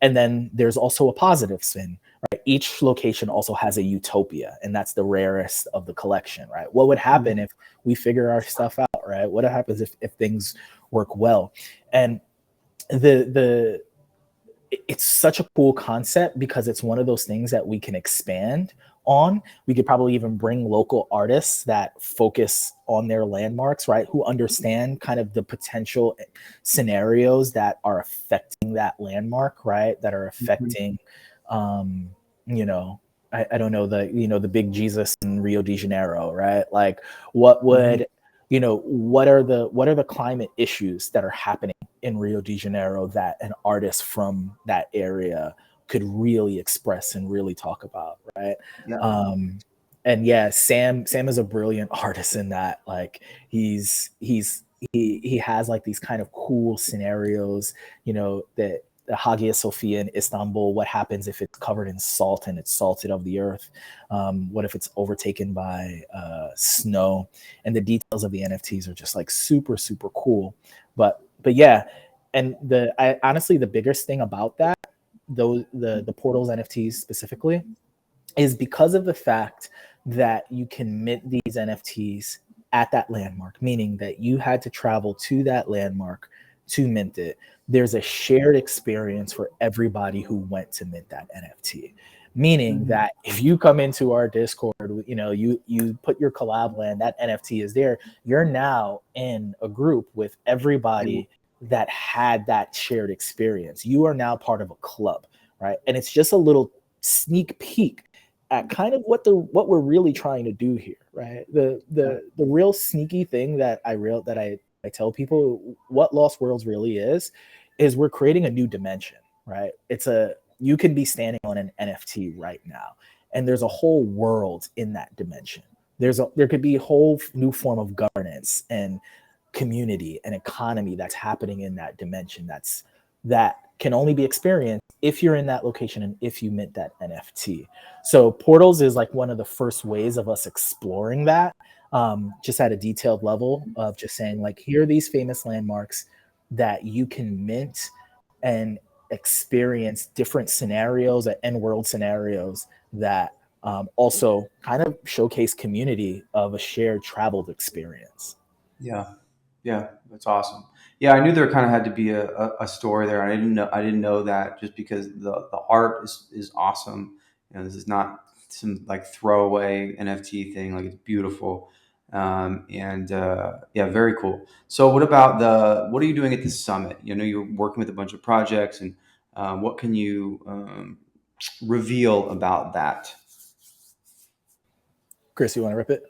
And then there's also a positive spin, right? Each location also has a utopia, and that's the rarest of the collection, right? What would happen if we figure our stuff out, right? What happens if things work well? And it's such a cool concept because it's one of those things that we can expand on. We could probably even bring local artists that focus on their landmarks, right? Who understand kind of the potential scenarios that are affecting that landmark, right? That are affecting, you know, I don't know, the big Jesus in Rio de Janeiro, right? Like what would, you know, what are the climate issues that are happening in Rio de Janeiro that an artist from that area could really express and really talk about, right? And yeah, Sam is a brilliant artist in that. Like he has like these kind of cool scenarios, you know, that the Hagia Sophia in Istanbul, what happens if it's covered in salt and it's salted of the earth? What if it's overtaken by snow? And the details of the NFTs are just like super, super cool. But yeah, and honestly, the biggest thing about that, the Portals NFTs specifically, is because of the fact that you can mint these NFTs at that landmark, meaning that you had to travel to that landmark to mint it. There's a shared experience for everybody who went to mint that NFT. Meaning that if you come into our Discord, you know, you put your collab land, that NFT is there. You're now in a group with everybody that had that shared experience. You are now part of a club, right? And it's just a little sneak peek at kind of what we're really trying to do here, right? The real sneaky thing that I tell people what Lost Worlds really is we're creating a new dimension, right? You can be standing on an NFT right now, and there's a whole world in that dimension. There could be a whole new form of governance and community and economy that's happening in that dimension that can only be experienced if you're in that location and if you mint that NFT. So Portals is like one of the first ways of us exploring that, just at a detailed level of just saying like, here are these famous landmarks that you can mint and experience different scenarios and end world scenarios that also kind of showcase community of a shared traveled experience. Yeah, that's awesome. Yeah, I knew there kind of had to be a story there. I didn't know that just because the art is awesome. You know, this is not some like throwaway NFT thing. Like it's beautiful, and yeah, very cool. So, what are you doing at the summit? You know, you're working with a bunch of projects, and what can you reveal about that? Chris, you want to rip it?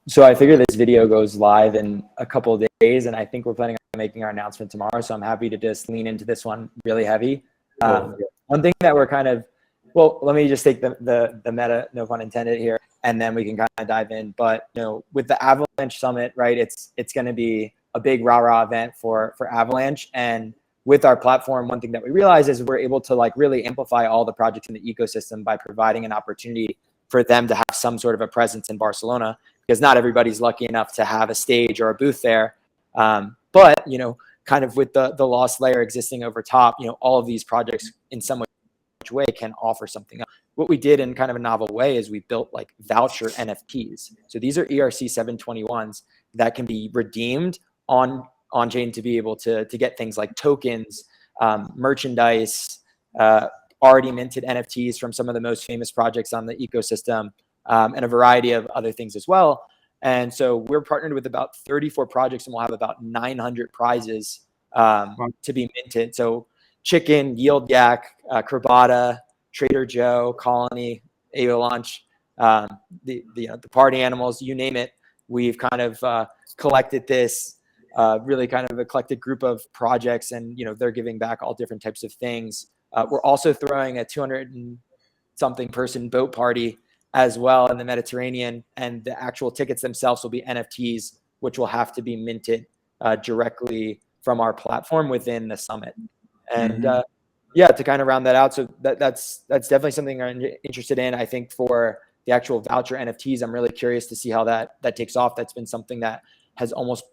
So I figure this video goes live in a couple of days, and I think we're planning on making our announcement tomorrow. So I'm happy to just lean into this one really heavy. One thing that we're kind of, well, let me just take the meta, no pun intended here, and then we can kind of dive in. But you know, with the Avalaunch Summit, right? It's going to be a big rah-rah event for Avalaunch, and with our platform, one thing that we realize is we're able to like really amplify all the projects in the ecosystem by providing an opportunity for them to have some sort of a presence in Barcelona, because not everybody's lucky enough to have a stage or a booth there. But, you know, kind of with the lost layer existing over top, you know, all of these projects in some way can offer something else. What we did in kind of a novel way is we built like voucher NFTs. So these are ERC 721s that can be redeemed on chain to be able to get things like tokens, merchandise, already minted NFTs from some of the most famous projects on the ecosystem, and a variety of other things as well. And so we're partnered with about 34 projects, and we'll have about 900 prizes to be minted. So Chicken, Yield Yak, Crabata, Trader Joe, Colony, Avalaunch, the party animals, you name it. We've kind of collected this really kind of eclectic group of projects, and you know they're giving back all different types of things. We're also throwing a 200 and something person boat party as well in the Mediterranean, and the actual tickets themselves will be NFTs, which will have to be minted directly from our platform within the summit. And yeah, to kind of round that out, so that's definitely something I'm interested in. I think for the actual voucher NFTs, I'm really curious to see how that takes off. That's been something that has almost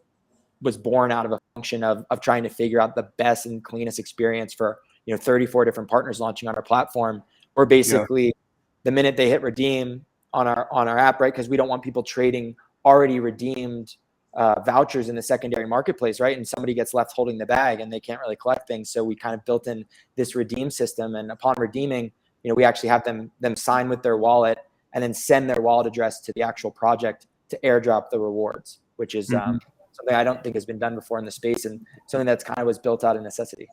was born out of a function of trying to figure out the best and cleanest experience for, you know, 34 different partners launching on our platform. Or basically the minute they hit redeem on our app, right? Because we don't want people trading already redeemed vouchers in the secondary marketplace, right? And somebody gets left holding the bag and they can't really collect things. So we kind of built in this redeem system, and upon redeeming, you know, we actually have them sign with their wallet and then send their wallet address to the actual project to airdrop the rewards, which is something I don't think has been done before in the space, and something that's kind of was built out of necessity.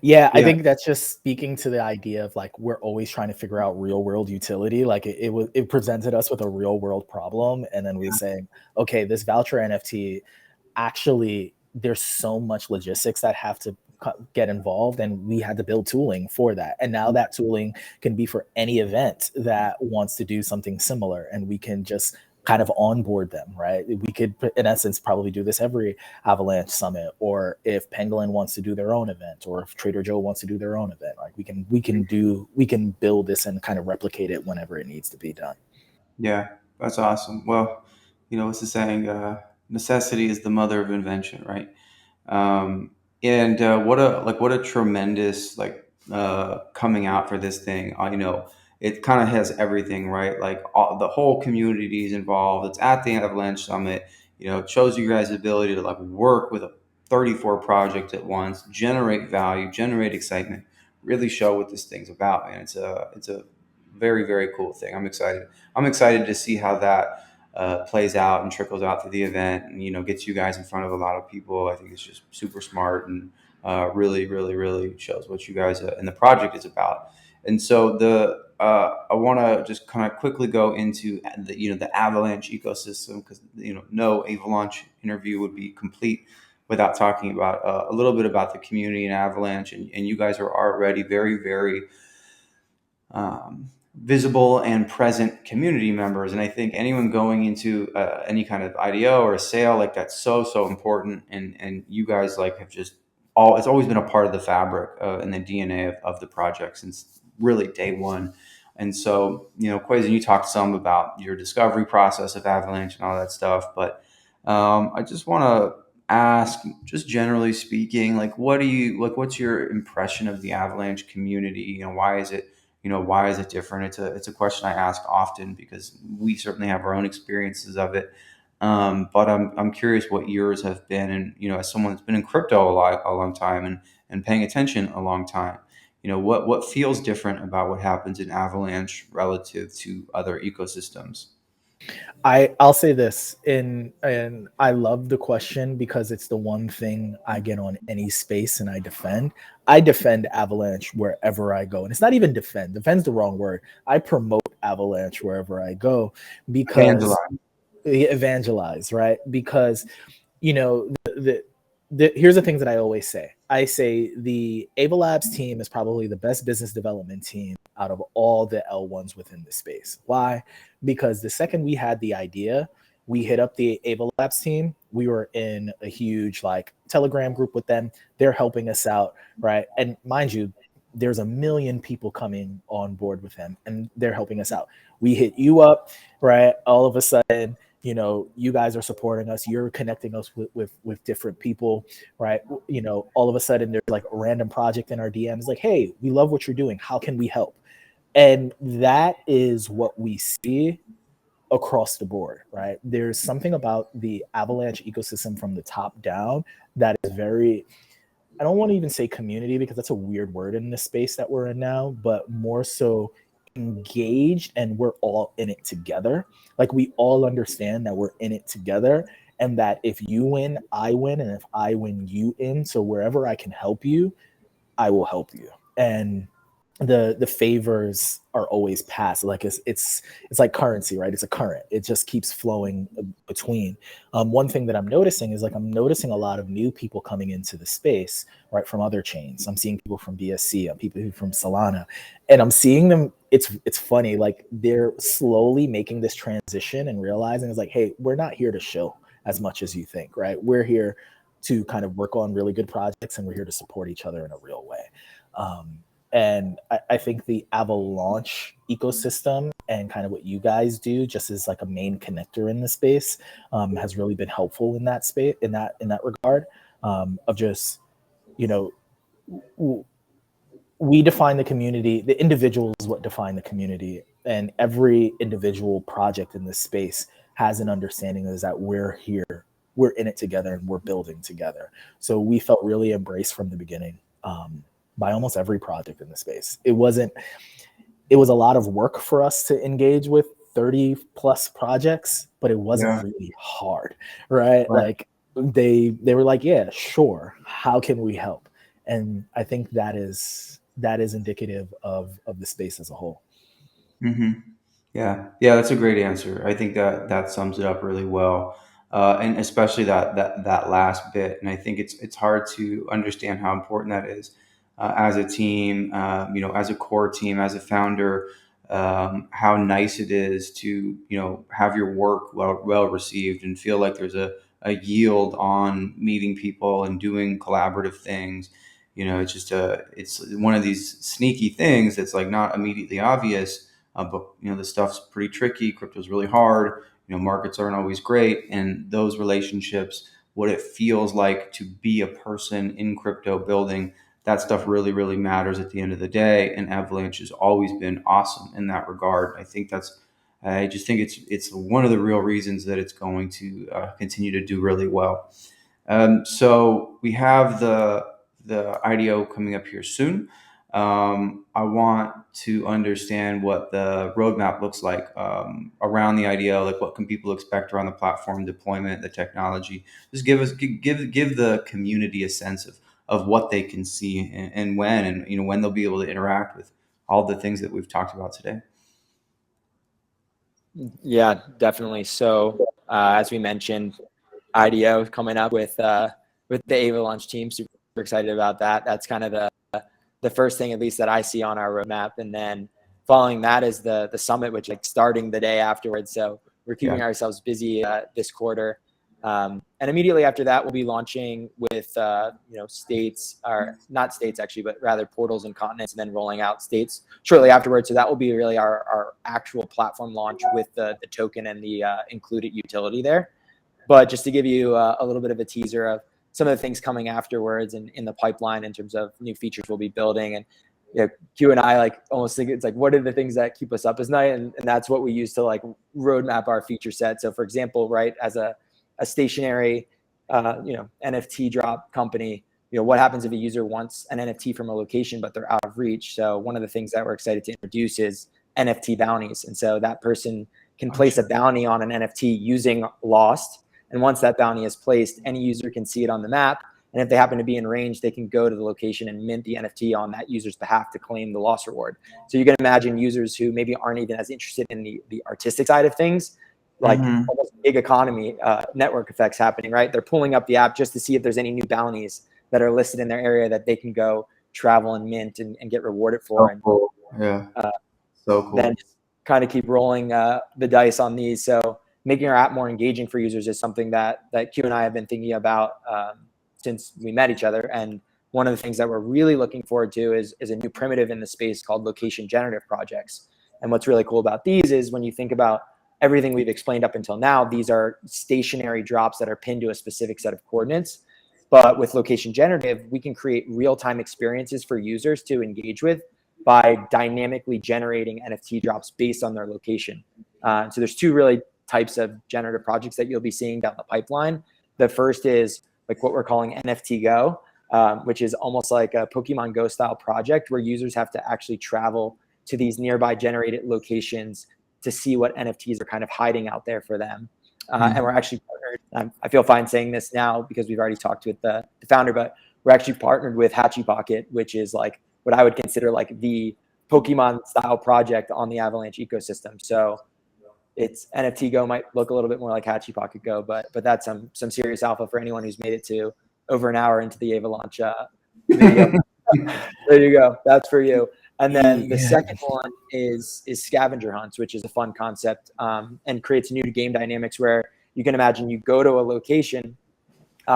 Yeah, I think that's just speaking to the idea of like we're always trying to figure out real world utility. Like it presented us with a real world problem, and then we saying, okay, this voucher NFT, actually, there's so much logistics that have to get involved, and we had to build tooling for that. And now that tooling can be for any event that wants to do something similar, and we can just kind of onboard them, right? We could, in essence, probably do this every Avalaunch summit, or if Pangolin wants to do their own event, or if Trader Joe wants to do their own event, like we can build this and kind of replicate it whenever it needs to be done. Yeah, that's awesome. Well, you know, what's the saying? Necessity is the mother of invention, right? And what a tremendous coming out for this thing. You know, it kind of has everything, right? Like the whole community is involved. It's at the Avalanche Summit. You know, it shows you guys' ability to like work with a 34 projects at once, generate value, generate excitement, really show what this thing's about, man. It's a very, very cool thing. I'm excited. I'm excited to see how that plays out and trickles out through the event, and you know, gets you guys in front of a lot of people. I think it's just super smart, and really, really, really shows what you guys and the project is about. And so I want to just kind of quickly go into the Avalanche ecosystem, because no Avalanche interview would be complete without talking about a little bit about the community in Avalanche, and you guys are already very, very visible and present community members. And I think anyone going into any kind of IDO or a sale, like that's so important. And you guys like have just it's always been a part of the fabric and the DNA of the project since really day one. And so, Quaison, you talked some about your discovery process of Avalanche and all that stuff, but I just want to ask, just generally speaking, like, what's your impression of the Avalanche community? Why is it different? It's a question I ask often because we certainly have our own experiences of it. But I'm curious what yours have been, and as someone that's been in crypto a long time and paying attention a long time, what feels different about what happens in Avalanche relative to other ecosystems? I'll say this, and I love the question because it's the one thing I get on any space and I defend. I defend Avalanche wherever I go. And it's not even defend. Defend's the wrong word. I promote Avalanche wherever I go because evangelize, right? Because here's the things that I always say. I say the Ava Labs team is probably the best business development team out of all the L1s within the space. Why? Because the second we had the idea, we hit up the Ava Labs team. We were in a huge Telegram group with them. They're helping us out, right? And mind you, there's a million people coming on board with him, and they're helping us out. We hit you up, right? All of a sudden, you know, you guys are supporting us. You're connecting us with different people, right? You know, all of a sudden there's like a random project in our DMs, like, hey, we love what you're doing. How can we help? And that is what we see across the board, right? There's something about the Avalaunch ecosystem from the top down that is very, I don't want to even say community because that's a weird word in the space that we're in now, but more so engaged, and we're all in it together. Like we all understand that we're in it together, and that if you win, I win, and if I win, you in. So wherever I can help you, I will help you. And the favors are always passed. Like it's like currency, right? It's a current. It just keeps flowing between. One thing that I'm noticing is like I'm noticing a lot of new people coming into the space, right, from other chains. I'm seeing people from BSC, I'm people from Solana, and I'm seeing them. It's funny, like they're slowly making this transition and realizing it's like, hey, we're not here to show as much as you think, right? We're here to kind of work on really good projects, and we're here to support each other in a real way. And I think the Avalaunch ecosystem and kind of what you guys do, just as like a main connector in the space, has really been helpful in that space, in that regard, of just, you know, we define the community. The individual is what define the community, and every individual project in this space has an understanding is that we're here, we're in it together, and we're building together. So we felt really embraced from the beginning. By almost every project in the space. It was a lot of work for us to engage with 30 plus projects, but it wasn't really hard, right? Like they were like, yeah, sure. How can we help? And I think that is indicative of the space as a whole. Mm-hmm. Yeah, that's a great answer. I think that sums it up really well, and especially that last bit. And I think it's hard to understand how important that is as a team, as a core team, as a founder. How nice it is to have your work well received and feel like there's a yield on meeting people and doing collaborative things. It's one of these sneaky things that's like not immediately obvious, but the stuff's pretty tricky. Crypto's really hard. Markets aren't always great, and those relationships, what it feels like to be a person in crypto building, that stuff really, really matters at the end of the day. And Avalanche has always been awesome in that regard. I just think it's one of the real reasons that it's going to continue to do really well. So we have the IDO coming up here soon. I want to understand what the roadmap looks like around the IDO. Like, what can people expect around the platform deployment, the technology? Just give the community a sense of what they can see and when, and when they'll be able to interact with all the things that we've talked about today. Yeah, definitely. So as we mentioned, IDO coming up with the Avalaunch team. Super excited about that. That's kind of the first thing, at least, that I see on our roadmap. And then following that is the summit, which like starting the day afterwards. So we're keeping ourselves busy this quarter. And immediately after that, we'll be launching with states, or not states actually, but rather portals and continents, and then rolling out states shortly afterwards. So that will be really our actual platform launch with the token and the included utility there. But just to give you a little bit of a teaser of some of the things coming afterwards and in the pipeline in terms of new features we'll be building. And Q and I like almost think it's like, what are the things that keep us up at night? And that's what we use to like roadmap our feature set. So for example, right, as a stationary NFT drop company, what happens if a user wants an NFT from a location but they're out of reach? So one of the things that we're excited to introduce is NFT bounties. And so that person can place a bounty on an NFT using Lost. And once that bounty is placed, any user can see it on the map. And if they happen to be in range, they can go to the location and mint the NFT on that user's behalf to claim the lost reward. So you can imagine users who maybe aren't even as interested in the artistic side of things, like almost gig economy network effects happening, right? They're pulling up the app just to see if there's any new bounties that are listed in their area that they can go travel and mint and get rewarded for. So cool. Yeah. So cool. Then just kind of keep rolling the dice on these. So making our app more engaging for users is something that Q and I have been thinking about since we met each other. And one of the things that we're really looking forward to is a new primitive in the space called location generative projects. And what's really cool about these is when you think about everything we've explained up until now, these are stationary drops that are pinned to a specific set of coordinates. But with location generative, we can create real-time experiences for users to engage with by dynamically generating NFT drops based on their location. So there's two really types of generative projects that you'll be seeing down the pipeline. The first is like what we're calling NFT Go, which is almost like a Pokemon Go style project where users have to actually travel to these nearby generated locations to see what NFTs are kind of hiding out there for them. And we're actually partnered. I feel fine saying this now because we've already talked with the founder, but we're actually partnered with Hatchy Pocket, which is like what I would consider like the Pokemon style project on the Avalanche ecosystem. So it's NFT Go might look a little bit more like Hatchy Pocket Go, but that's some serious alpha for anyone who's made it to over an hour into the Avalaunch video. There you go. That's for you. And then the second one is Scavenger Hunts, which is a fun concept and creates new game dynamics where you can imagine you go to a location,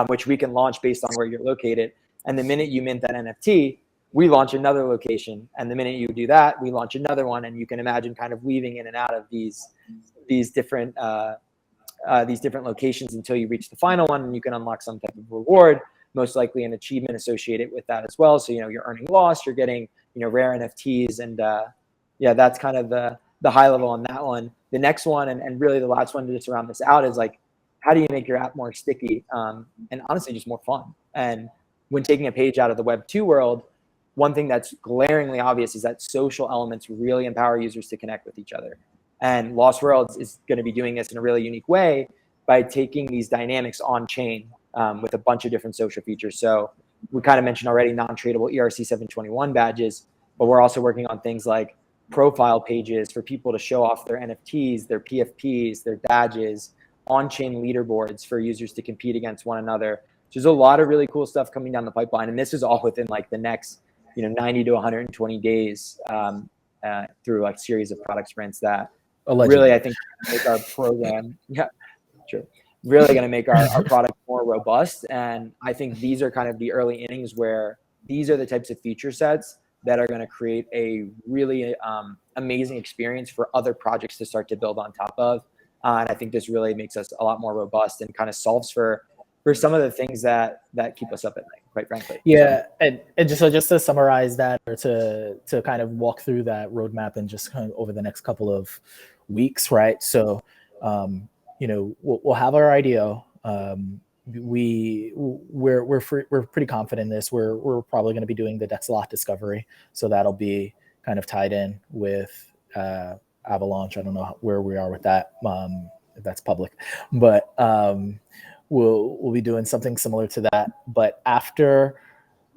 which we can launch based on where you're located. And the minute you mint that NFT, we launch another location. And the minute you do that, we launch another one. And you can imagine kind of weaving in and out of these different locations until you reach the final one, and you can unlock some type of reward, most likely an achievement associated with that as well. So, you're earning lost, you're getting, rare NFTs. And that's kind of the high level on that one. The next one, and really the last one to just round this out, is like, how do you make your app more sticky and honestly just more fun? And when taking a page out of the Web 2 world, one thing that's glaringly obvious is that social elements really empower users to connect with each other. And Lost Worlds is going to be doing this in a really unique way by taking these dynamics on chain with a bunch of different social features. So we kind of mentioned already non-tradable ERC 721 badges, but we're also working on things like profile pages for people to show off their NFTs, their PFPs, their badges, on-chain leaderboards for users to compete against one another. So there's a lot of really cool stuff coming down the pipeline. And this is all within like the next 90 to 120 days through like series of product sprints that really, I think, make our program, really going to make our product more robust. And I think these are kind of the early innings where these are the types of feature sets that are going to create a really amazing experience for other projects to start to build on top of. And I think this really makes us a lot more robust and kind of solves for some of the things that keep us up at night, quite frankly. Yeah, and just to summarize that, or to kind of walk through that roadmap and just kind of over the next couple of weeks, right? So, we'll have our IDO. We're pretty confident in this. We're probably going to be doing the DexLot discovery, so that'll be kind of tied in with Avalaunch. I don't know where we are with that, if that's public, but we'll be doing something similar to that. But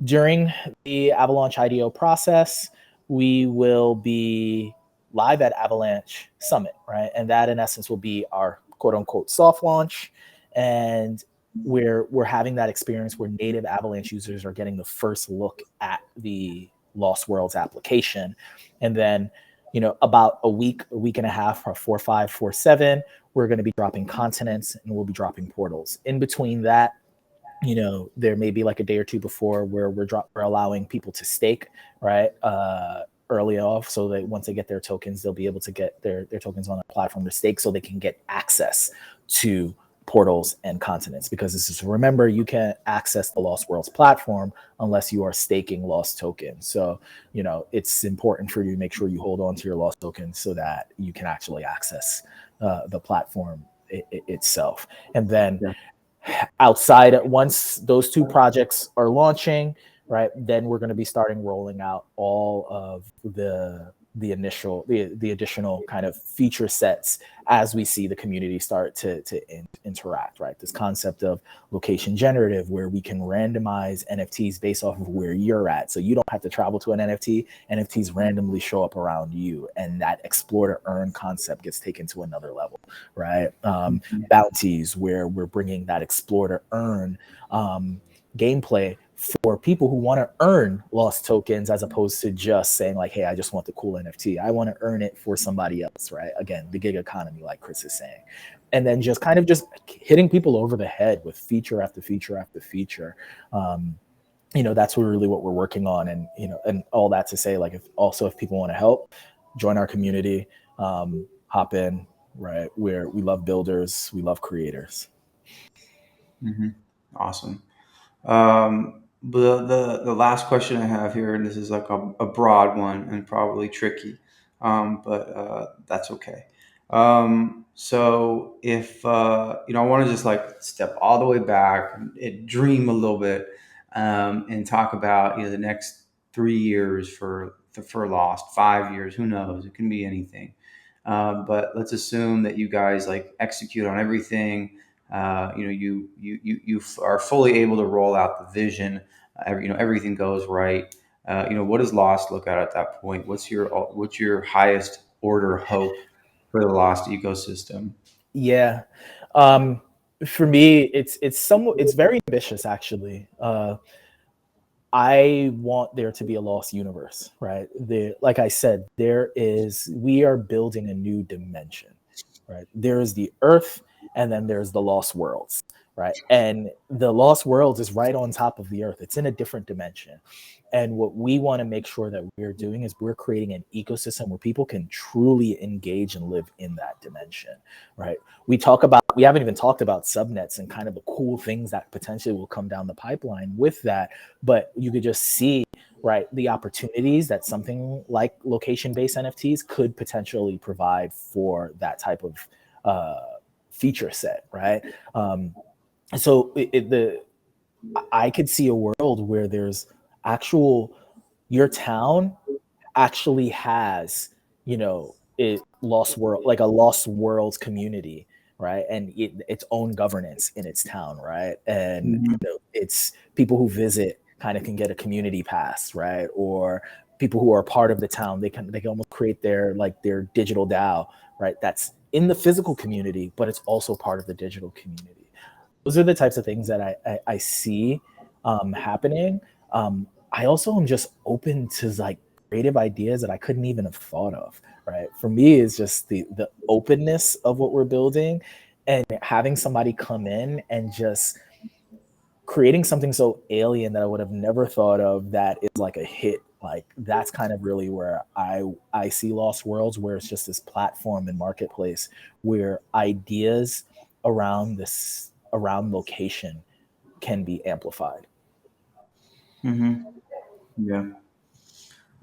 during the Avalaunch IDO process, we will be live at Avalanche Summit, right? And that in essence will be our quote unquote soft launch. And we're having that experience where native Avalanche users are getting the first look at the Lost Worlds application. And then, about a week and a half, 4/5, 4/7, we're going to be dropping continents and we'll be dropping portals. In between that, there may be like a day or two before where we're allowing people to stake, right? Early off, so that once they get their tokens, they'll be able to get their tokens on the platform to stake, so they can get access to portals and continents. Because this is, remember, you can't access the Lost Worlds platform unless you are staking lost tokens. So it's important for you to make sure you hold on to your lost tokens so that you can actually access the platform itself. And then once those two projects are launching, right, then we're going to be starting rolling out all of the additional kind of feature sets as we see the community start to interact, right? This concept of location generative, where we can randomize NFTs based off of where you're at. So you don't have to travel to an NFT. NFTs randomly show up around you, and that explore to earn concept gets taken to another level, right? Bounties, where we're bringing that explore to earn gameplay for people who want to earn lost tokens, as opposed to just saying like, hey, I just want the cool NFT. I want to earn it for somebody else, right? Again, the gig economy, like Chris is saying. And then just kind of just hitting people over the head with feature after feature after feature. that's really what we're working on. And, and all that to say, like, if people want to help, join our community, hop in, right? Where we love builders, we love creators. Mm-hmm. Awesome. The last question I have here, and this is like a broad one and probably tricky, but that's okay. So if I want to just like step all the way back and dream a little bit, and talk about the next 3 years for Lost, 5 years, who knows? It can be anything. But let's assume that you guys like execute on everything. You are fully able to roll out the vision. Everything goes right. What does Lost look at that point? What's your highest order hope for the Lost ecosystem? Yeah. For me, it's very ambitious, actually. I want there to be a lost universe, right? Like I said, we are building a new dimension, right? There is the Earth, and then there's the Lost Worlds, right? And the Lost Worlds is right on top of the Earth. It's in a different dimension. And what we want to make sure that we're doing is we're creating an ecosystem where people can truly engage and live in that dimension, right? We haven't even talked about subnets and kind of the cool things that potentially will come down the pipeline with that. But you could just see, right, the opportunities that something like location-based NFTs could potentially provide for that type of feature set, right? So I could see a world where there's your town actually has, a lost worlds community, right? And its own governance in its town, right? And Mhm. it's people who visit kind of can get a community pass, right? Or people who are part of the town, they can almost create their digital DAO, right? That's in the physical community, but it's also part of the digital community. Those are the types of things that I see happening. I also am just open to like creative ideas that I couldn't even have thought of. Right. For me, it's just the openness of what we're building, and having somebody come in and just creating something so alien that I would have never thought of that is like a hit. Like that's kind of really where I see Lost Worlds, where it's just this platform and marketplace where ideas around location can be amplified. Mm-hmm. Yeah.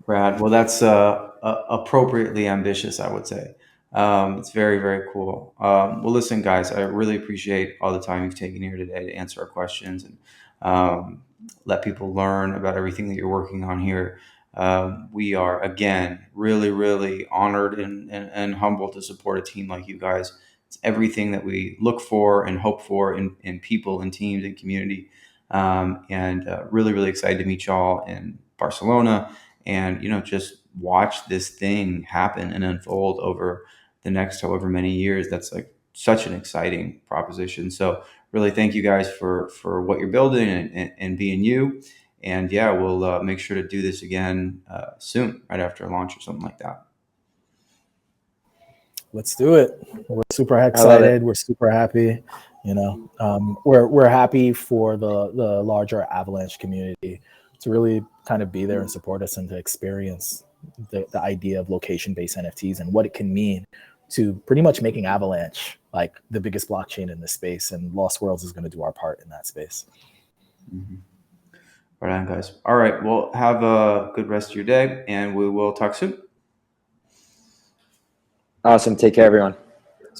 Brad. Well, that's appropriately ambitious, I would say. It's very, very cool. Well, listen, guys, I really appreciate all the time you've taken here today to answer our questions and let people learn about everything that you're working on here. We are, again, really, really honored and humbled to support a team like you guys. It's everything that we look for and hope for in people and teams and community. And really, really excited to meet y'all in Barcelona and just watch this thing happen and unfold over the next however many years. That's like such an exciting proposition. So really thank you guys for what you're building and being you. And yeah, we'll make sure to do this again soon, right after launch or something like that. Let's do it. We're super I love it. excited. We're super happy. We're happy for the larger Avalanche community to really kind of be there and support us and to experience the idea of location-based NFTs and what it can mean to pretty much making Avalanche like the biggest blockchain in this space. And Lost Worlds is going to do our part in that space. Mm-hmm. Right on, guys. All right. Well, have a good rest of your day, and we will talk soon. Awesome. Take care, everyone.